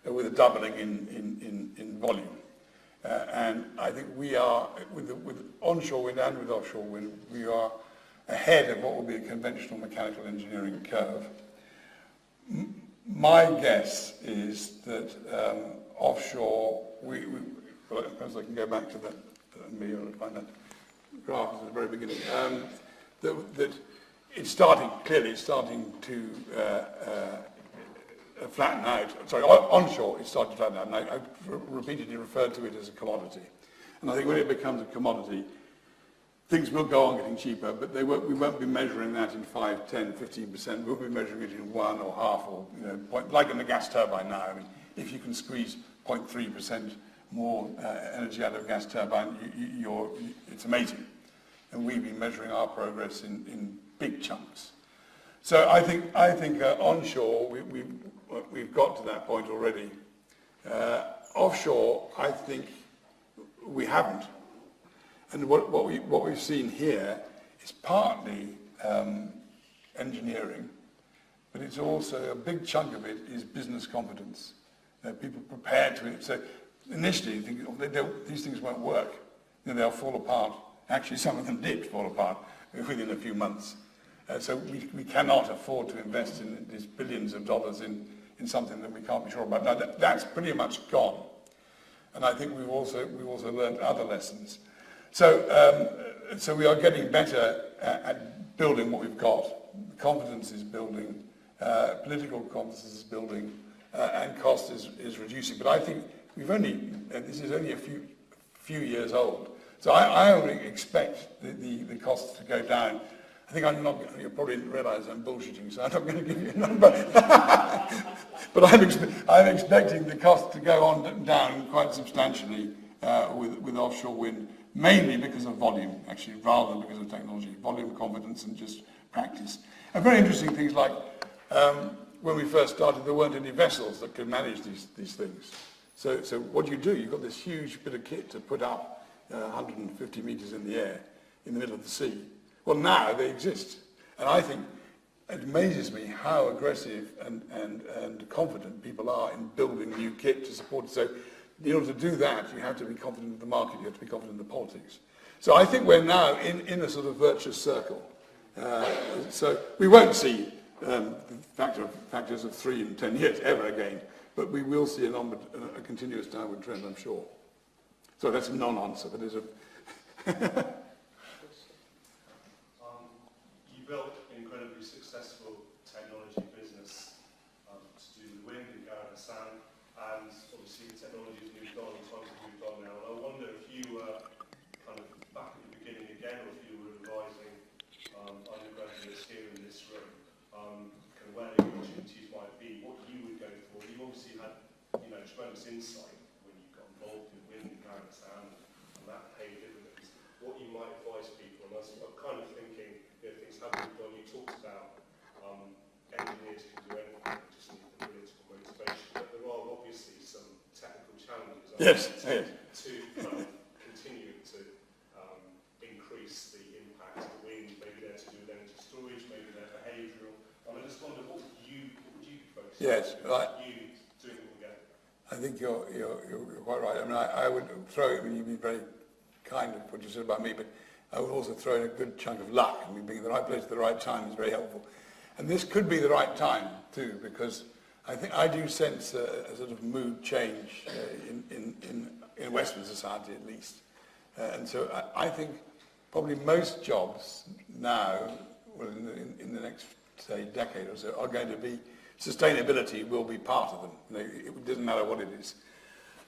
with a doubling in volume. And I think we are, with onshore wind and with offshore wind, we are ahead of what will be a conventional mechanical engineering curve. My guess is that offshore, well, I suppose I can go back to me or find that graph at the very beginning. That it's starting to flatten out. Sorry, onshore it's starting to flatten out. And I've repeatedly referred to it as a commodity. And I think when it becomes a commodity, things will go on getting cheaper, but we won't be measuring that in 5, 10, 15%. We'll be measuring it in 1 or half, or point, like in the gas turbine now. I mean, if you can squeeze 0.3% energy out of a gas turbine, it's amazing. And we've been measuring our progress in big chunks. So I think onshore we've got to that point already. Offshore, I think we haven't. And what we've seen here is partly engineering, but it's also a big chunk of it is business competence. People prepared to it. So initially, you think these things won't work. They'll fall apart. Actually, some of them did fall apart within a few months. So we cannot afford to invest in these billions of dollars in something that we can't be sure about. Now that's pretty much gone, and I think we've also learned other lessons. So we are getting better at building what we've got. Confidence is building, political confidence is building, and cost is reducing. But I think this is only a few years old. So I only expect the costs to go down. I think you probably realise I'm bullshitting, so I'm not going to give you a number. But I'm expecting the cost to go down quite substantially with offshore wind, mainly because of volume, actually, rather than because of technology. Volume, confidence, and just practice. And very interesting things like when we first started, there weren't any vessels that could manage these things. So what do? You've got this huge bit of kit to put up 150 metres in the air, in the middle of the sea. Well, now they exist. And I think it amazes me how aggressive and confident people are in building new kit to support it. So in order to do that, you have to be confident in the market, you have to be confident in the politics. So I think we're now in a sort of virtuous circle. So we won't see factors of 3 in 10 years ever again, but we will see a continuous downward trend, I'm sure. So that's a non-answer, but it's a... You built an incredibly successful technology business to do with wind in Cabot, and obviously the technology has moved on, times have moved on now, and I wonder if you were kind of back at the beginning again, or if you were advising undergraduates here in this room, kind of where the opportunities might be, what you would go for. You obviously had, tremendous insight when you got involved in wind in Cabot, and that paid dividends. What you might advise people, and I'm kind of thinking, things have moved on. You talked about engineers can do anything, they just need the political motivation, but there are obviously some technical challenges to kind of continue to increase the impact of the wind. Maybe they're to do with energy storage, maybe they're behavioural. And I just wonder, what would you be focusing on? Yes, right. You doing it all together? I think you're quite right. I mean, I would throw it, you've been very kind of what you said about me, but I would also throw in a good chunk of luck. I mean, being in the right place at the right time is very helpful. And this could be the right time too, because I think I do sense a sort of mood change in Western society at least. And so I think probably most jobs now, well, in the next, say, decade or so, are going to be, sustainability will be part of them. It doesn't matter what it is.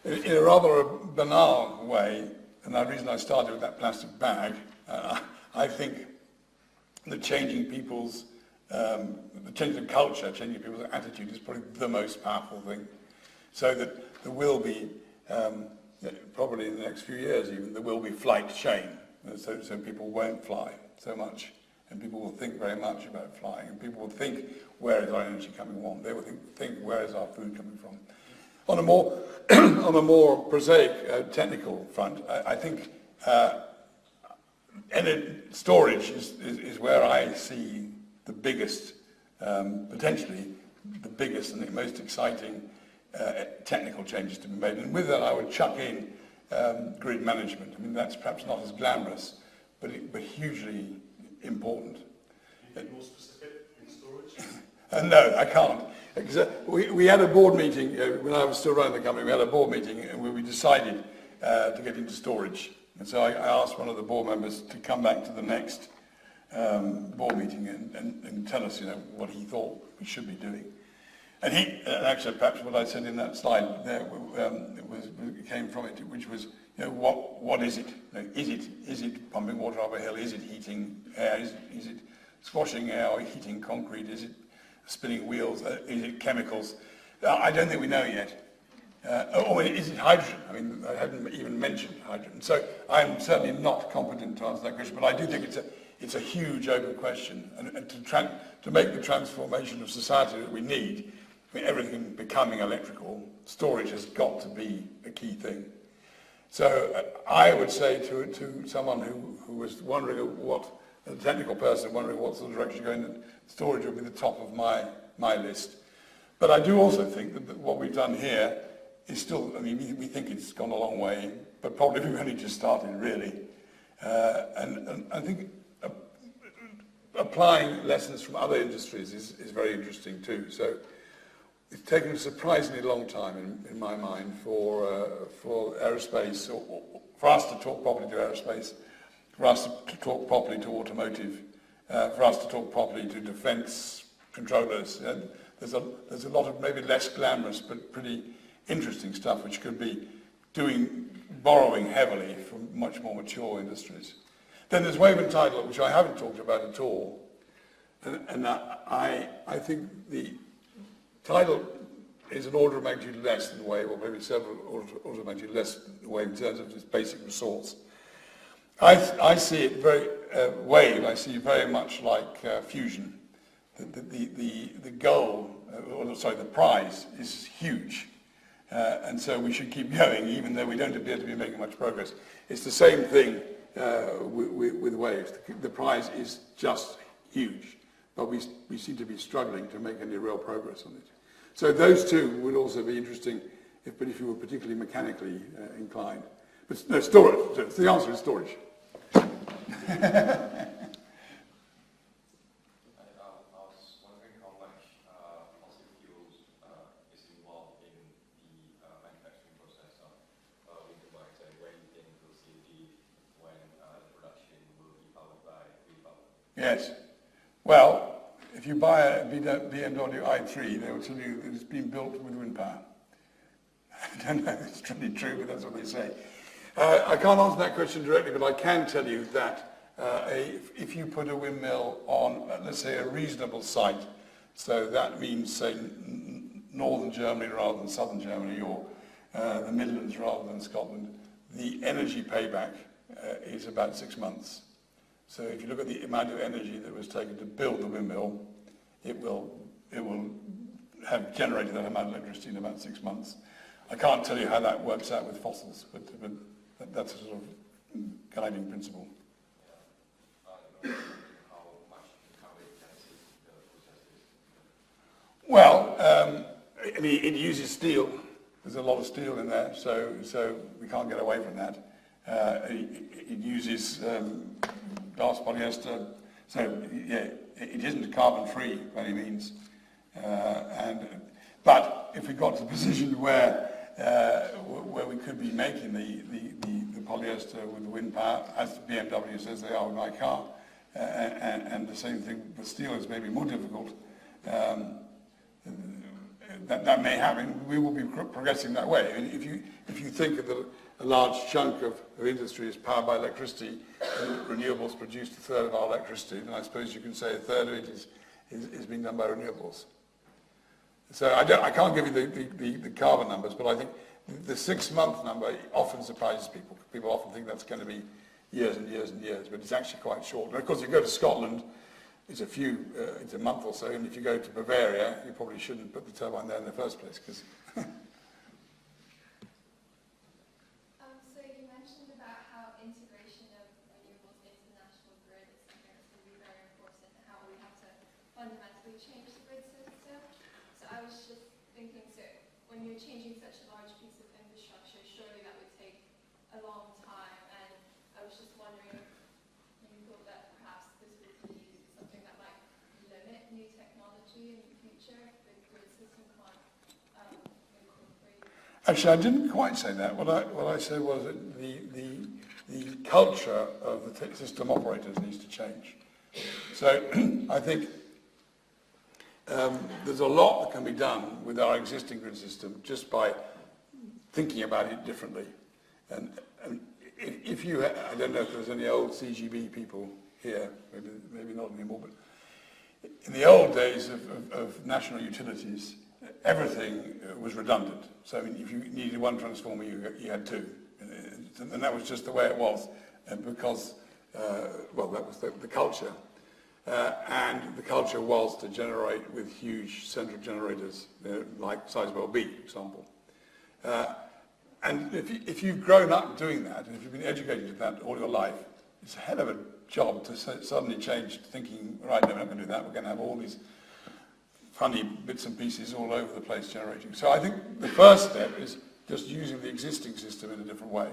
In a rather banal way, and the reason I started with that plastic bag, I think that changing people's, changing the culture, changing people's attitude is probably the most powerful thing. So that there will be, probably in the next few years even, there will be flight shame. So people won't fly so much, and people will think very much about flying, and people will think, where is our energy coming from? They will think where is our food coming from? On a more prosaic technical front, I think storage is where I see the biggest, potentially the biggest and the most exciting technical changes to be made. And with that, I would chuck in grid management. I mean, that's perhaps not as glamorous, but hugely important. Can you be more specific in storage? No, I can't. Because we had a board meeting, when I was still running the company, we had a board meeting where we decided to get into storage. And so I asked one of the board members to come back to the next board meeting and tell us, what he thought we should be doing. And actually, perhaps what I said in that slide there it came from it, which was, what is it? Is it pumping water up a hill? Is it heating air? Is it squashing air or heating concrete? Is it spinning wheels? Is it chemicals? I don't think we know yet. Or is it hydrogen? I mean, I hadn't even mentioned hydrogen. So I'm certainly not competent to answer that question, but I do think it's a huge open question. And to make the transformation of society that we need, I mean, everything becoming electrical, storage has got to be a key thing. So I would say to someone who was wondering a technical person wondering what sort of direction you're going, that storage would be the top of my list. But I do also think that what we've done here is still, I mean, we think it's gone a long way, but probably we've only just started, really. And I think applying lessons from other industries is very interesting too. So it's taken a surprisingly long time, in my mind, for aerospace, or for us to talk properly to aerospace, for us to talk properly to automotive, for us to talk properly to defence controllers. And there's a lot of maybe less glamorous but pretty interesting stuff which could be borrowing heavily from much more mature industries. Then there's wave and tidal, which I haven't talked about at all. And I think the tidal is an order of magnitude less than wave, or maybe several orders of magnitude less than wave in terms of its basic resource. I see it wave, I see very much like fusion. The goal, the prize is huge. And so we should keep going, even though we don't appear to be making much progress. It's the same thing with waves. The prize is just huge, but we seem to be struggling to make any real progress on it. So those two would also be interesting, if you were particularly mechanically inclined. But no, storage. The answer is storage. Yes. Well, if you buy a BMW i3, they will tell you that it's been built with wind power. I don't know if it's really true, but that's what they say. I can't answer that question directly, but I can tell you that if you put a windmill on, let's say, a reasonable site, so that means, say, northern Germany rather than southern Germany, or the Midlands rather than Scotland, the energy payback is about 6 months. So if you look at the amount of energy that was taken to build the windmill, it will have generated that amount of electricity in about 6 months. I can't tell you how that works out with fossils, but that's a sort of guiding principle. Well, I mean, it uses steel. There's a lot of steel in there, so we can't get away from that. It uses glass polyester, so yeah, it isn't carbon-free by any means. But if we got to the position where we could be making the polyester with the wind power, as BMW says they are with my car, and the same thing with steel is maybe more difficult, that may happen. We will be progressing that way. I mean, if you think of a large chunk of industry is powered by electricity, and renewables produced a third of our electricity, then I suppose you can say a third of it is being done by renewables. So I can't give you the carbon numbers, but I think the 6-month number often surprises people. People often think that's going to be years and years and years, but it's actually quite short. And of course, you go to Scotland, it's a month or so, and if you go to Bavaria, you probably shouldn't put the turbine there in the first place, because So you mentioned about how integration of renewables into the national grid is something that's going to be very important, and how we have to fundamentally change the grid system. So I was just thinking, so when you're changing such a large piece of infrastructure, surely that would take a long time, and I was just wondering if you thought that perhaps this would be something that might limit new technology in the future if the grid system can't incorporate. actually, I didn't quite say that. What I said was that the culture of the system operators needs to change. So I think there's a lot that can be done with our existing grid system just by thinking about it differently. And if you, I don't know if there's any old CGB people here, maybe not anymore, but in the old days of national utilities, everything was redundant. So I mean, if you needed one transformer, you had two. And that was just the way it was, because, well, that was the culture. And the culture was to generate with huge central generators, like Sizewell B, for example. And if you've grown up doing that, and if you've been educated to that all your life, it's a hell of a job to suddenly change thinking, right, no, we're not going to do that, we're going to have all these funny bits and pieces all over the place generating. So I think the first step is just using the existing system in a different way.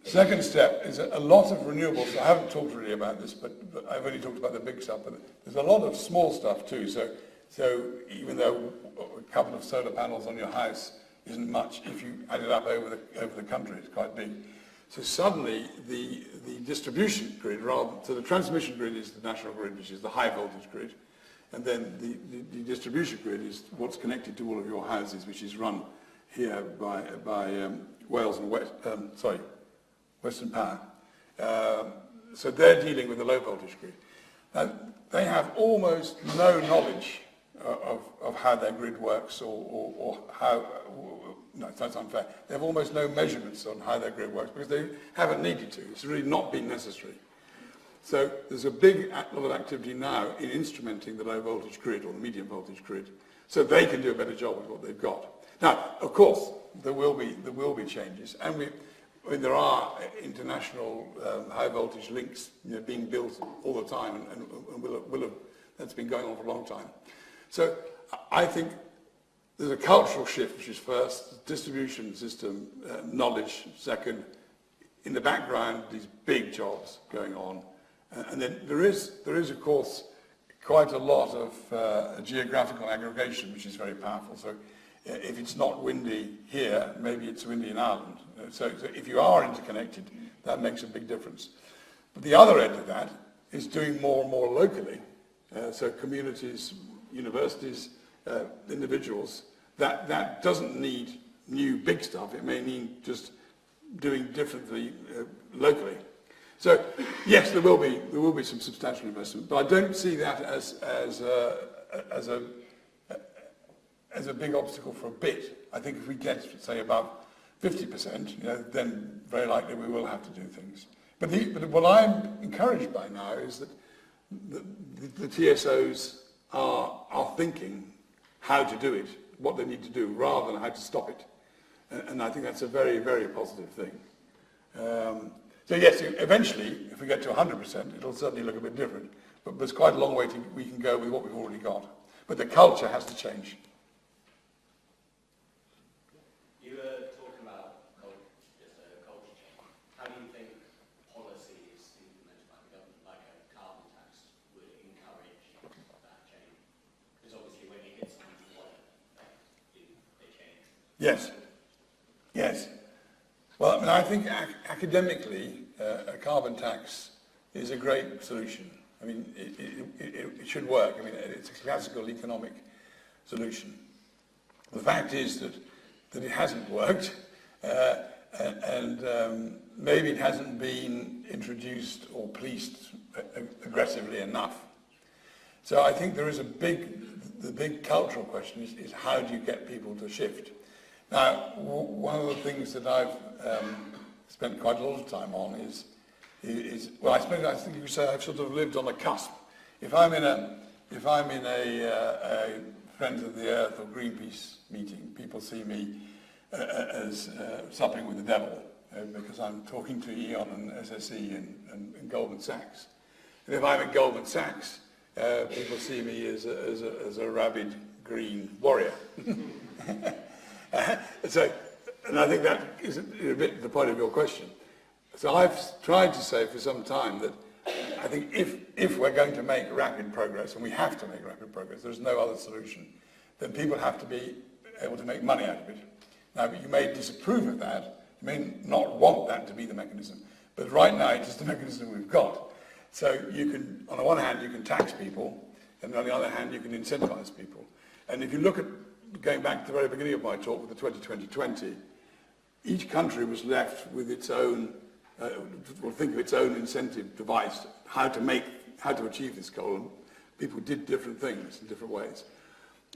Second step is a lot of renewables. I haven't talked really about this, but I've only talked about the big stuff, but there's a lot of small stuff too. So even though a couple of solar panels on your house isn't much, if you add it up over the country, it's quite big. So suddenly the distribution grid, so the transmission grid is the national grid, which is the high voltage grid, and then the distribution grid is what's connected to all of your houses, which is run here by Wales and Western Power. So they're dealing with the low voltage grid. Now, they have almost no knowledge of how their grid works or how, no, that's unfair. They have almost no measurements on how their grid works because they haven't needed to. It's really not been necessary. So there's a big lot of activity now in instrumenting the low voltage grid or the medium voltage grid so they can do a better job with what they've got. Now, of course, there will be changes, and there are international high voltage links being built all the time, and will have, that's been going on for a long time. So I think there's a cultural shift, which is first, distribution system, knowledge, second, in the background, these big jobs going on. And then there is of course, quite a lot of geographical aggregation, which is very powerful. So if it's not windy here, maybe it's windy in Ireland. So if you are interconnected, that makes a big difference. But the other end of that is doing more and more locally. So communities, universities, individuals, that doesn't need new big stuff. It may need just doing differently locally. So yes, there will be some substantial investment, but I don't see that as a big obstacle for a bit. I think if we get, say, above 50%, then very likely we will have to do things. But what I'm encouraged by now is that the TSOs are thinking how to do it, what they need to do, rather than how to stop it. And I think that's a very, very positive thing. So yes, eventually, if we get to 100%, it'll certainly look a bit different. But there's quite a long way we can go with what we've already got. But the culture has to change. You were talking about just a culture change. How do you think policies implemented by the government, like a carbon tax, would encourage that change? Because obviously when you hit someone's wallet, they change. Yes. Yes. Well, I mean, I think academically, a carbon tax is a great solution. I mean, it should work. I mean, it's a classical economic solution. The fact is that it hasn't worked, and maybe it hasn't been introduced or policed aggressively enough. So I think there is the big cultural question is how do you get people to shift? Now, one of the things that I've spent quite a lot of time on is well, I think you could say I've sort of lived on a cusp. If I'm in a Friends of the Earth or Greenpeace meeting, people see me as supping with the devil because I'm talking to E.ON and SSE and Goldman Sachs. And if I'm at Goldman Sachs, people see me as a rabid green warrior. And I think that is a bit the point of your question. So I've tried to say for some time that I think if we're going to make rapid progress, and we have to make rapid progress, there's no other solution, then people have to be able to make money out of it. Now, you may disapprove of that, you may not want that to be the mechanism, but right now it is the mechanism we've got. So you can, on the one hand, you can tax people, and on the other hand, you can incentivize people. And if you look at, going back to the very beginning of my talk with the 2020, each country was left with its own, will think of its own incentive device, how to achieve this goal. And people did different things in different ways.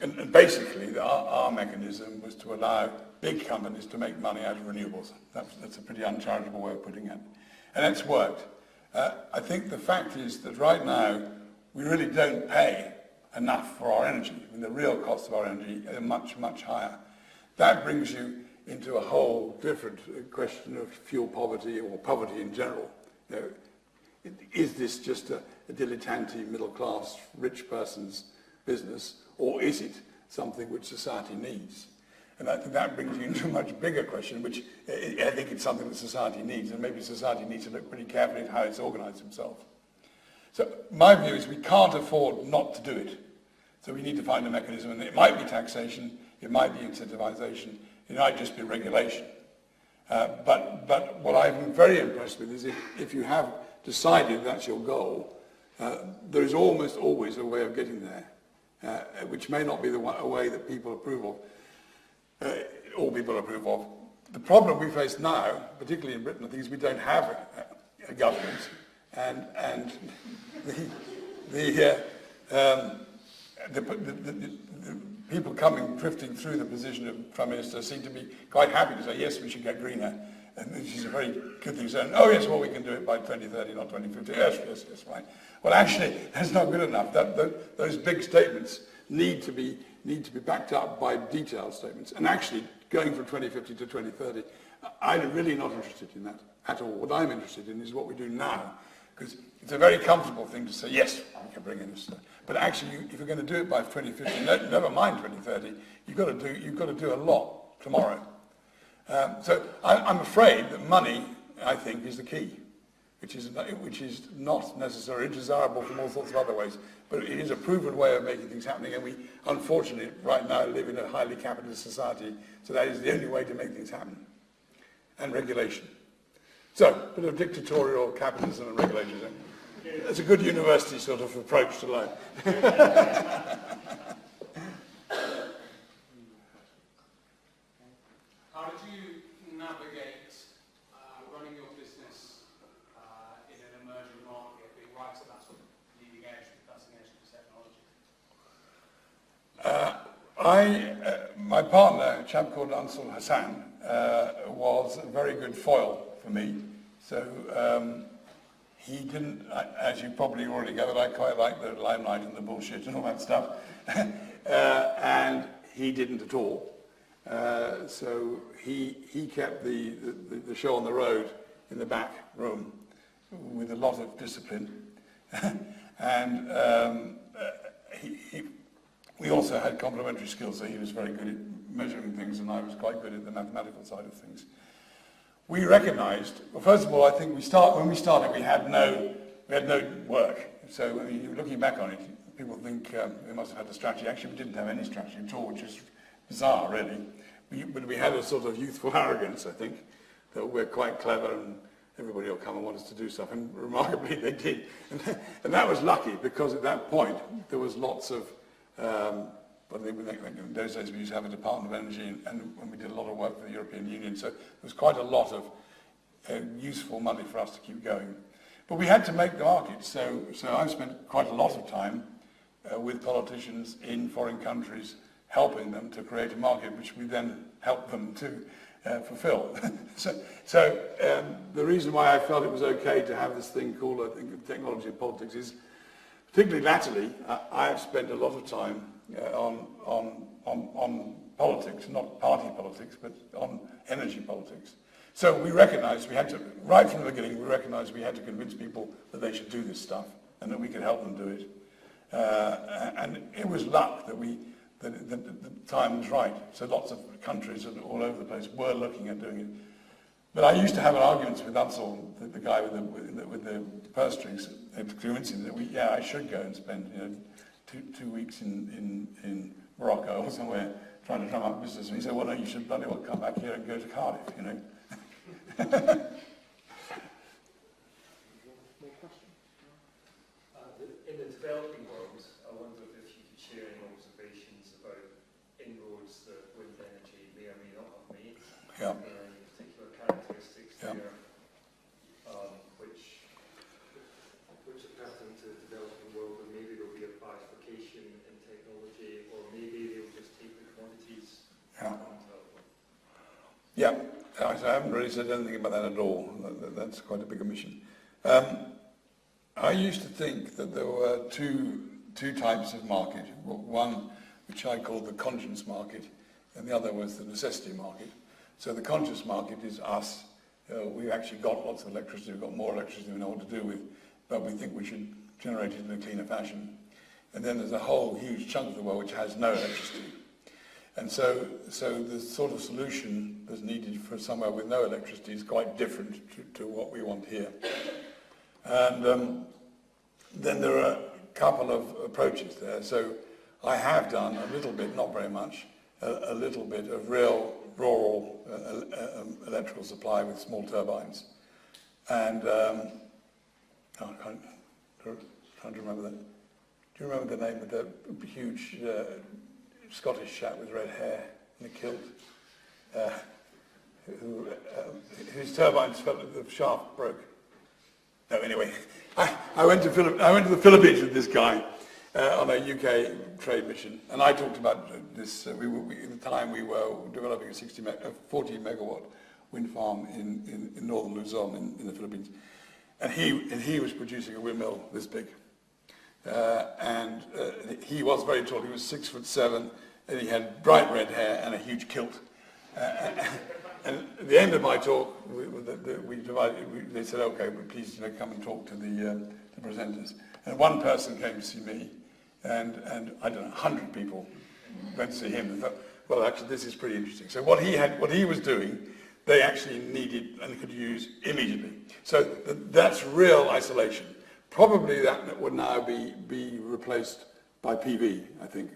And basically, our mechanism was to allow big companies to make money out of renewables. That's a pretty uncharitable way of putting it. And it's worked. I think the fact is that right now, we really don't pay enough for our energy. I mean, the real cost of our energy are much, much higher. That brings you into a whole different question of fuel poverty or poverty in general. You know, is this just a dilettante, middle-class, rich person's business, or is it something which society needs? And I think that brings you into a much bigger question, which I think it's something that society needs, and maybe society needs to look pretty carefully at how it's organised itself. So my view is we can't afford not to do it. So we need to find a mechanism, and it might be taxation, it might be incentivization, it might just be regulation. But what I'm very impressed with is if you have decided that's your goal, there is almost always a way of getting there, which may not be a way that people approve of, all people approve of. The problem we face now, particularly in Britain, I think, is we don't have a government, and the people drifting through the position of Prime Minister seem to be quite happy to say, yes, we should get greener. And this is a very good thing saying, oh yes, well we can do it by 2030, not 2050. Yes, right. Well actually, that's not good enough. Those big statements need to be backed up by detailed statements. And actually, going from 2050 to 2030, I'm really not interested in that at all. What I'm interested in is what we do now. Because it's a very comfortable thing to say, yes, we can bring in this stuff. But actually, if you're going to do it by 2050, never mind 2030, you've got to do a lot tomorrow. So I'm afraid that money, I think, is the key, which is not necessarily desirable from all sorts of other ways, but it is a proven way of making things happening, and we, unfortunately, right now live in a highly capitalist society, so that is the only way to make things happen. And regulation. So, a bit of dictatorial capitalism and regulation. It's a good university sort of approach to life. How did you navigate running your business in an emerging market, being right at that sort of leading edge, cutting edge of technology? My partner, a chap called Ansel Hassan, was a very good foil for me. So he didn't, as you probably already gathered, I quite like the limelight and the bullshit and all that stuff. And he didn't at all. So he kept the show on the road in the back room with a lot of discipline. And we also had complementary skills, so he was very good at measuring things and I was quite good at the mathematical side of things. We recognised, well, first of all, I think when we started, we had no work. So I mean, looking back on it, people think we must have had a strategy. Actually, we didn't have any strategy at all, which is bizarre, really. But we had a sort of youthful arrogance, I think, that we're quite clever and everybody will come and want us to do stuff. And remarkably, they did. And that was lucky, because at that point, there was lots of, in those days we used to have a Department of Energy, and when we did a lot of work for the European Union, so there was quite a lot of useful money for us to keep going. But we had to make the market, so I've spent quite a lot of time with politicians in foreign countries, helping them to create a market, which we then help them to fulfill. So the reason why I felt it was okay to have this thing called, I think, technology and politics is, particularly latterly, I have spent a lot of time on politics, not party politics, but on energy politics. So we recognised we had to, right from the beginning, we recognised we had to convince people that they should do this stuff and that we could help them do it. And it was luck that the time was right. So lots of countries all over the place were looking at doing it. But I used to have arguments with Ansel, the guy with the purse strings, to convince him that I should go and spend 2 weeks in Morocco or somewhere trying to drum up business. And he said, well, no, you should bloody well come back here and go to Cardiff, More questions? In the developing world, I wonder if you could share any observations about inroads that wind energy may or may not have made. Yeah. Any particular characteristics there, which are pertinent to the developing world, and maybe there'll be a bifurcation in technology, or maybe the Yeah, I haven't really said anything about that at all. That's quite a big omission. I used to think that there were two types of market. One, which I call the conscience market, and the other was the necessity market. So the conscious market is us. We've actually got lots of electricity. We've got more electricity than we know what to do with, but we think we should generate it in a cleaner fashion. And then there's a whole huge chunk of the world which has no electricity. And so the sort of solution that's needed for somewhere with no electricity is quite different to what we want here. And then there are a couple of approaches there. So I have done a little bit, not very much, a little bit of real rural electrical supply with small turbines. And I'm trying to remember that. Do you remember the name of the huge Scottish chap with red hair in a kilt, whose turbines felt that the shaft broke? No, anyway, I went to the Philippines with this guy on a UK trade mission, and I talked about this. At the time we were developing a 40 megawatt wind farm in northern Luzon in the Philippines, and he was producing a windmill this big. And he was very tall. He was 6'7", and he had bright red hair and a huge kilt. And at the end of my talk, they said, "Okay, but please, come and talk to the presenters." And one person came to see me, and I don't know, 100 people went to see him and thought, "Well, actually, this is pretty interesting." So what he was doing, they actually needed and could use immediately. So that's real isolation. Probably that would now be replaced by PV, I think,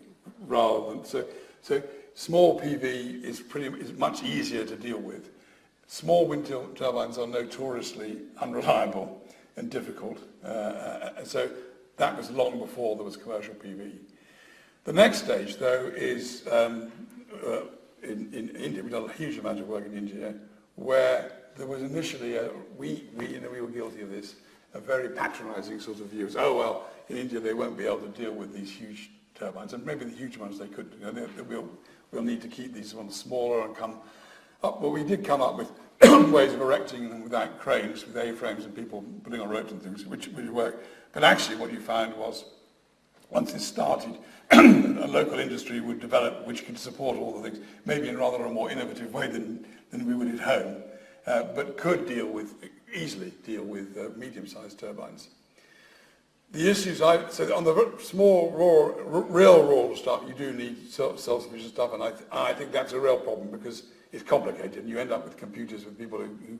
rather than so small PV is much easier to deal with. Small wind turbines are notoriously unreliable and difficult, so that was long before there was commercial PV. The next stage, though, is in India. We've done a huge amount of work in India, where there was initially we were guilty of this. A very patronising sort of view. Oh, well, in India they won't be able to deal with these huge turbines, and maybe the huge ones they could. We'll need to keep these ones smaller and come up. Well, we did come up with ways of erecting them without cranes, with A-frames and people putting on ropes and things, which worked. But actually what you found was, once it started, a local industry would develop which could support all the things, maybe in rather a more innovative way than we would at home, but could easily deal with medium-sized turbines. The issues so on the small, real rural stuff, you do need self-sufficient stuff, and I think that's a real problem because it's complicated, and you end up with computers with people who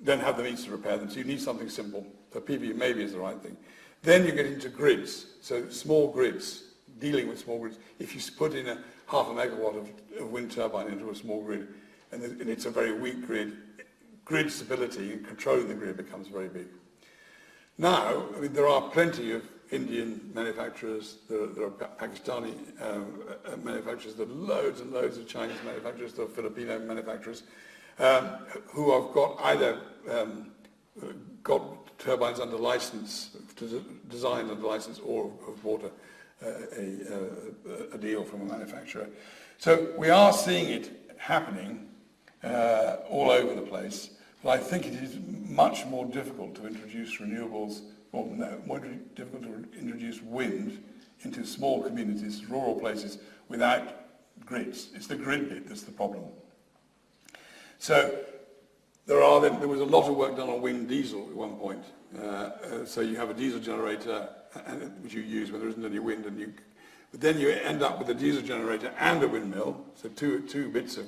don't have the means to repair them, so you need something simple. So PV maybe is the right thing. Then you get into grids, so small grids, dealing with small grids. If you put in half a megawatt of wind turbine into a small grid, and it's a very weak grid stability and controlling the grid becomes very big. Now, there are plenty of Indian manufacturers, there are Pakistani manufacturers, there are loads and loads of Chinese manufacturers, there are Filipino manufacturers who have got either got turbines under license, designed under license, or have bought a deal from a manufacturer. So we are seeing it happening all over the place. But I think it is much more difficult to introduce renewables, or no, more difficult to introduce wind into small communities, rural places, without grids. It's the grid bit that's the problem. So there was a lot of work done on wind diesel at one point. So you have a diesel generator, which you use when there isn't any wind, but then you end up with a diesel generator and a windmill, so two bits of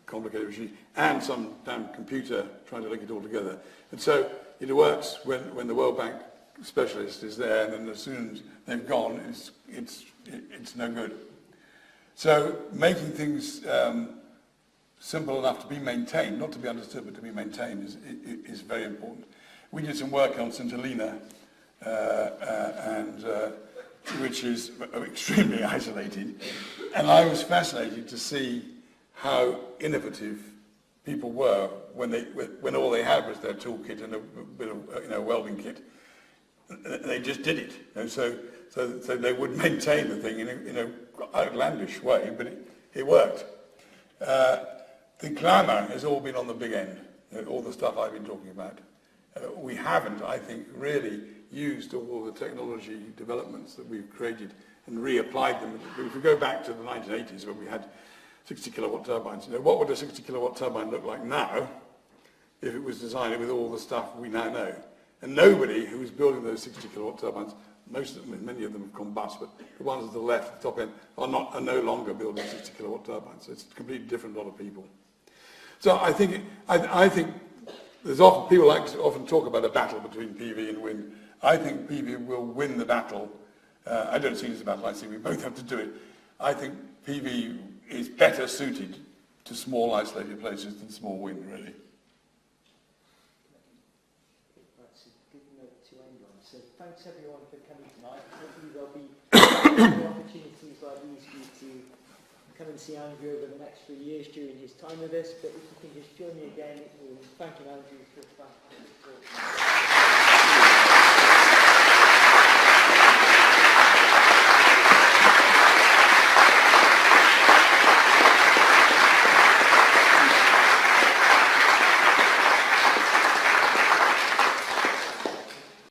complicated machine, and some damn computer trying to link it all together. And so it works when the World Bank specialist is there, and then as soon as they've gone, it's no good. So making things simple enough to be maintained, not to be understood, but to be maintained is very important. We did some work on St. Helena, which is extremely isolated, and I was fascinated to see how innovative people were when all they had was their toolkit and a bit of welding kit. They just did it. So they would maintain the thing in an outlandish way, but it worked. the glamour has all been on the big end, all the stuff I've been talking about. We haven't, I think, really used all the technology developments that we've created and reapplied them. If we go back to the 1980s when we had 60 kilowatt turbines, what would a 60 kilowatt turbine look like now if it was designed with all the stuff we now know? And nobody who was building those 60 kilowatt turbines, most of them, many of them have gone bust, but the ones at the left, the top end, are no longer building 60 kilowatt turbines. So it's a completely different lot of people. So I think there's often, people like to often talk about a battle between PV and wind. I think PV will win the battle. I don't see it as a battle, I see we both have to do it. I think PV is better suited to small isolated places than small wind, really. That's a good note to end on. So thanks everyone for coming tonight. Hopefully there'll be more opportunities like these for you to come and see Andrew over the next 3 years during his time with us. But if you can just join me again, thank you, Andrew, for a fantastic talk.